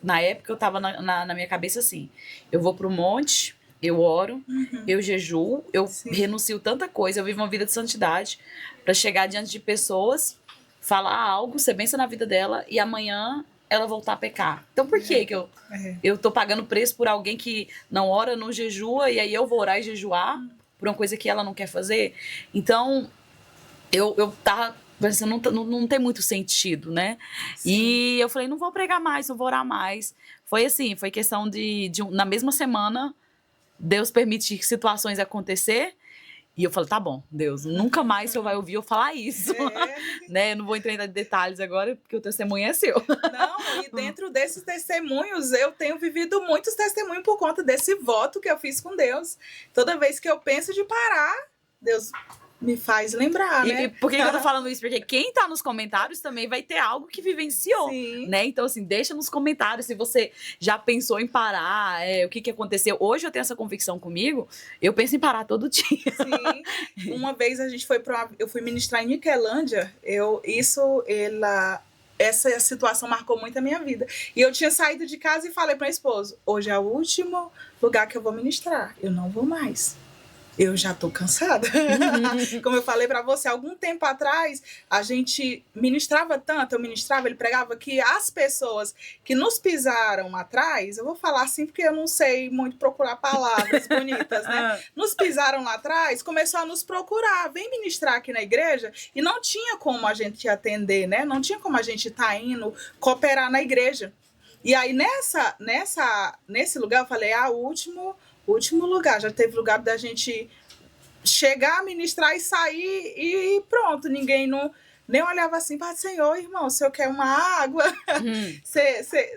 na época eu tava na minha cabeça assim, eu vou pro monte, eu oro, eu jejuo, eu renuncio tanta coisa, eu vivo uma vida de santidade pra chegar diante de pessoas, falar algo, ser bênção na vida dela e amanhã ela voltar a pecar. Então por que eu tô pagando preço por alguém que não ora, não jejua e aí eu vou orar e jejuar por uma coisa que ela não quer fazer? Então, eu tava pensando, não tem muito sentido, né? Sim. E eu falei, não vou pregar mais, não vou orar mais. Foi assim, foi questão na mesma semana, Deus permite situações acontecer. E eu falei, tá bom, Deus, nunca mais o Senhor vai ouvir eu falar isso. Né? Eu não vou entrar em detalhes agora, porque o testemunho é seu. Não, e dentro desses testemunhos, eu tenho vivido muitos testemunhos por conta desse voto que eu fiz com Deus. Toda vez que eu penso de parar, Deus me faz lembrar, né? E por que eu tô falando isso? Porque quem tá nos comentários também vai ter algo que vivenciou, né? Então, assim, deixa nos comentários se você já pensou em parar, o que aconteceu. Hoje eu tenho essa convicção comigo, eu penso em parar todo dia. Sim. Uma vez a gente eu fui ministrar em Niquelândia, essa situação marcou muito a minha vida. E eu tinha saído de casa e falei para meu esposo, hoje é o último lugar que eu vou ministrar, eu não vou mais. Eu já tô cansada. Como eu falei para você, algum tempo atrás, a gente ministrava tanto, ele pregava que as pessoas que nos pisaram atrás, eu vou falar assim porque eu não sei muito procurar palavras bonitas, né? Nos pisaram lá atrás, começou a nos procurar, vem ministrar aqui na igreja, e não tinha como a gente atender, né? Não tinha como a gente tá indo cooperar na igreja. E aí, nesse lugar, eu falei, o último lugar, já teve lugar da gente chegar, ministrar e sair e pronto, ninguém nem olhava assim para o Senhor, irmão, o senhor quer uma água?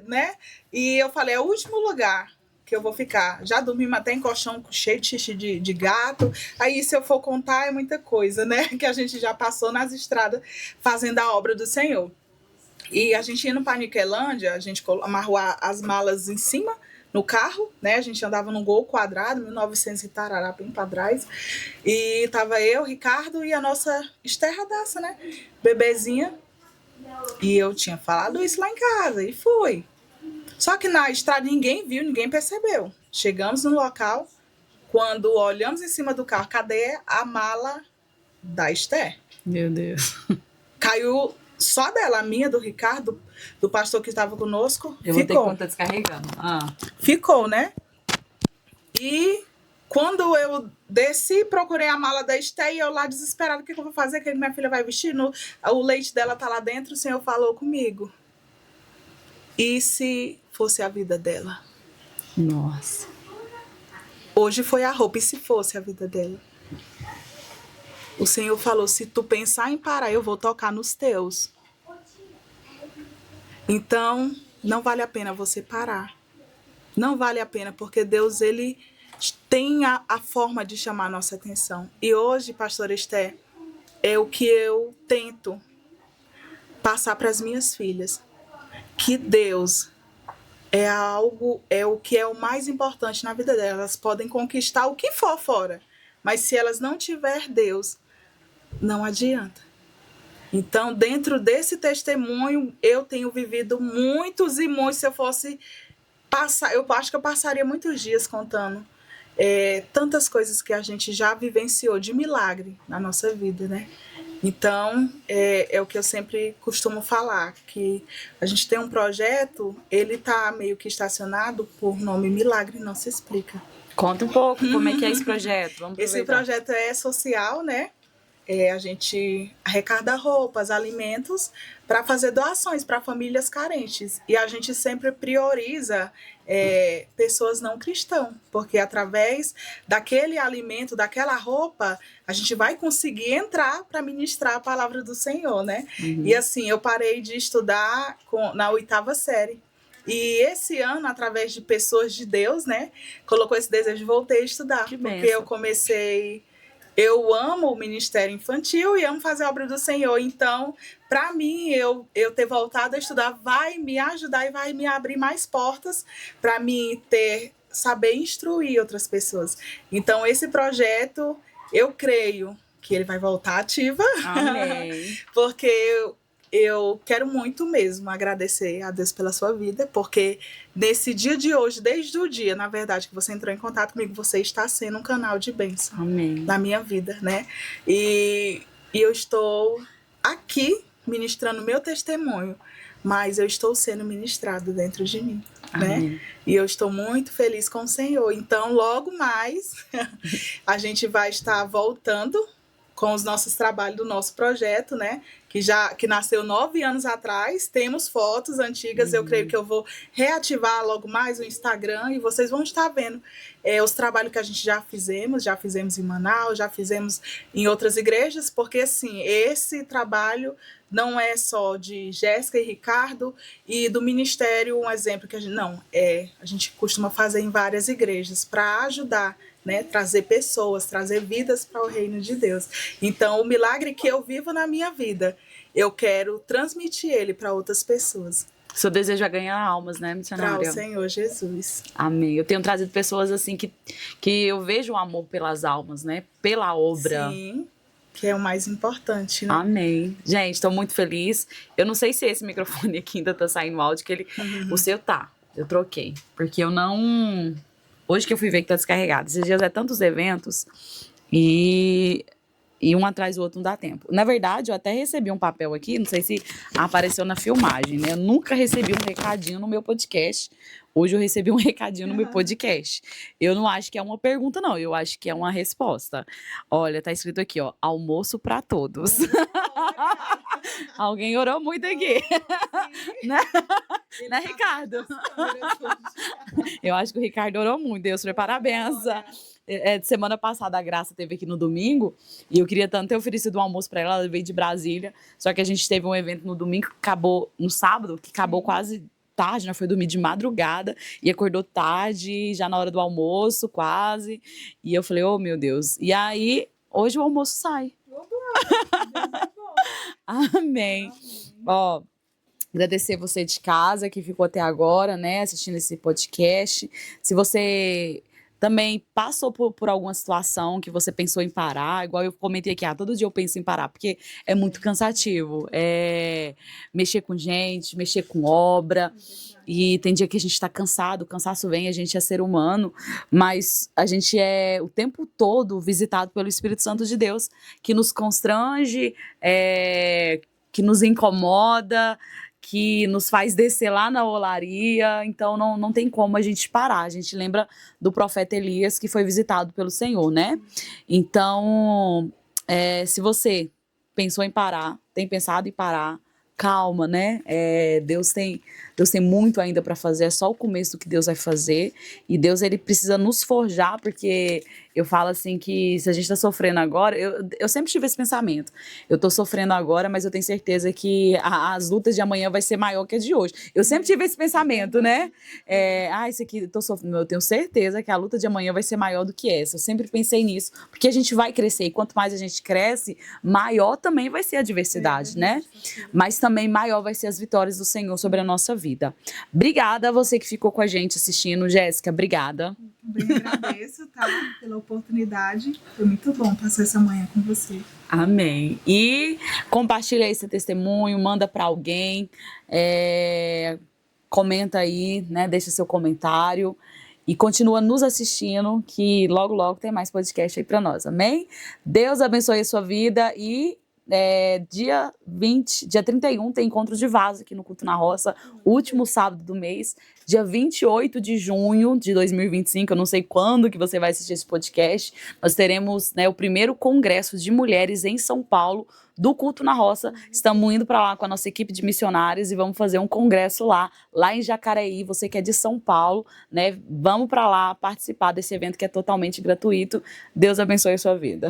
Né? E eu falei, é o último lugar que eu vou ficar. Já dormimos até em colchão cheio de xixi de gato. Aí, se eu for contar, é muita coisa, né? Que a gente já passou nas estradas fazendo a obra do Senhor. E a gente indo para Niquelândia, a gente amarrou as malas em cima no carro, né? A gente andava num Gol quadrado, 1900 e tarará, bem pra trás. E tava eu, Ricardo e a nossa esterradaça, né? Bebezinha. E eu tinha falado isso lá em casa e fui. Só que na estrada ninguém viu, ninguém percebeu. Chegamos no local, quando olhamos em cima do carro, cadê a mala da Esther? Meu Deus. caiu só dela, a minha, do Ricardo, do pastor que estava conosco. Eu vou ter que contar descarregando. Ficou, né? E quando eu desci, procurei a mala da Esté e eu lá desesperada, o que eu vou fazer? O que minha filha vai vestir? O leite dela tá lá dentro, o Senhor falou comigo. E se fosse a vida dela? Nossa. Hoje foi a roupa, e se fosse a vida dela? O Senhor falou, se tu pensar em parar, eu vou tocar nos teus. Então, não vale a pena você parar. Não vale a pena, porque Deus, ele tem a forma de chamar a nossa atenção. E hoje, pastora Esté, é o que eu tento passar para as minhas filhas. Que Deus é o que é o mais importante na vida delas. Elas podem conquistar o que for fora, mas se elas não tiver Deus, não adianta. Então, dentro desse testemunho, eu tenho vivido muitos e muitos. Se eu fosse passar, eu acho que eu passaria muitos dias contando tantas coisas que a gente já vivenciou de milagre na nossa vida, né? Então, é o que eu sempre costumo falar, que a gente tem um projeto, ele está meio que estacionado por nome Milagre Não Se Explica. Conta um pouco como é que é esse projeto. Vamos aproveitar. Esse projeto é social, né? A gente arrecada roupas, alimentos para fazer doações para famílias carentes. E a gente sempre prioriza pessoas não cristãs, porque através daquele alimento, daquela roupa, a gente vai conseguir entrar para ministrar a palavra do Senhor, né? Uhum. E assim, eu parei de estudar na 8ª série. E esse ano, através de pessoas de Deus, né, colocou esse desejo, voltei a estudar. Que porque benção. Eu comecei... Eu amo o ministério infantil e amo fazer a obra do Senhor. Então, para mim, eu ter voltado a estudar vai me ajudar e vai me abrir mais portas para mim saber instruir outras pessoas. Então, esse projeto, eu creio que ele vai voltar ativa. Amém. Porque eu quero muito mesmo agradecer a Deus pela sua vida, porque nesse dia de hoje, desde o dia, na verdade, que você entrou em contato comigo, você está sendo um canal de bênção. Amém. Na minha vida, né? E eu estou aqui ministrando meu testemunho, mas eu estou sendo ministrado dentro de mim, Amém. né? E eu estou muito feliz com o Senhor. Então, logo mais, a gente vai estar voltando com os nossos trabalhos do nosso projeto, né? Que nasceu 9 anos atrás. Temos fotos antigas. Eu creio que eu vou reativar logo mais o Instagram e vocês vão estar vendo os trabalhos que a gente já fizemos em Manaus, já fizemos em outras igrejas, porque assim, esse trabalho não é só de Jéssica e Ricardo e do ministério, um exemplo que a gente costuma fazer em várias igrejas para ajudar, né, trazer pessoas, trazer vidas para o reino de Deus. Então, o milagre que eu vivo na minha vida, eu quero transmitir ele para outras pessoas. Seu desejo é ganhar almas, né, missionária? Para o Senhor Jesus. Amém. Eu tenho trazido pessoas assim que eu vejo o amor pelas almas, né, pela obra. Sim, que é o mais importante, né? Amém. Gente, estou muito feliz. Eu não sei se esse microfone aqui ainda tá saindo áudio, que o seu tá. Eu troquei, porque eu não... Hoje que eu fui ver que tá descarregado. Esses dias tantos eventos e um atrás do outro não dá tempo. Na verdade, eu até recebi um papel aqui, não sei se apareceu na filmagem, né? Eu nunca recebi um recadinho no meu podcast. Hoje eu recebi um recadinho no meu podcast. Eu não acho que é uma pergunta, não. Eu acho que é uma resposta. Olha, tá escrito aqui, ó. Almoço pra todos. Alguém orou muito aqui. Né, Ricardo? Eu acho que o Ricardo orou muito. Deus prepara a benção. Semana passada a Graça teve aqui no domingo e eu queria tanto ter oferecido um almoço para ela. Ela veio de Brasília. Só que a gente teve um evento no domingo que acabou no sábado, que acabou quase tarde, né? Foi dormir de madrugada e acordou tarde, já na hora do almoço, quase. E eu falei, oh meu Deus. E aí, hoje o almoço sai. Amém. Ó, agradecer você de casa que ficou até agora, né, assistindo esse podcast. Se você também passou por alguma situação que você pensou em parar, igual eu comentei aqui, todo dia eu penso em parar, porque é muito cansativo. Mexer com gente, mexer com obra. E tem dia que a gente tá cansado, o cansaço vem, a gente é ser humano, mas a gente é o tempo todo visitado pelo Espírito Santo de Deus, que nos constrange, que nos incomoda, que nos faz descer lá na olaria, então não tem como a gente parar. A gente lembra do profeta Elias, que foi visitado pelo Senhor, né? Então, se você pensou em parar, tem pensado em parar, calma, né? Deus tem muito ainda para fazer, é só o começo do que Deus vai fazer, e Deus, ele precisa nos forjar, porque eu falo assim que se a gente está sofrendo agora, eu sempre tive esse pensamento, eu estou sofrendo agora, mas eu tenho certeza que as lutas de amanhã vai ser maior que a de hoje. Eu sempre tive esse pensamento, né? Isso aqui, eu tenho certeza que a luta de amanhã vai ser maior do que essa. Eu sempre pensei nisso, porque a gente vai crescer, e quanto mais a gente cresce, maior também vai ser a adversidade, né? Mas também maior vai ser as vitórias do Senhor sobre a nossa vida. Obrigada a você que ficou com a gente assistindo. Jéssica, obrigada. Bem, agradeço, tá? Pela oportunidade. Foi muito bom passar essa manhã com você. Amém. E compartilha aí seu testemunho, manda para alguém, comenta aí, né? Deixa seu comentário e continua nos assistindo, que logo, logo tem mais podcast aí para nós, amém? Deus abençoe a sua vida e dia 31 tem encontro de vaso aqui no Culto na Roça, último sábado do mês. Dia 28 de junho de 2025, eu não sei quando que você vai assistir esse podcast, nós teremos, né, o primeiro congresso de mulheres em São Paulo do Culto na Roça. Estamos indo para lá com a nossa equipe de missionários e vamos fazer um congresso lá em Jacareí. Você que é de São Paulo, né, vamos para lá participar desse evento que é totalmente gratuito. Deus abençoe a sua vida.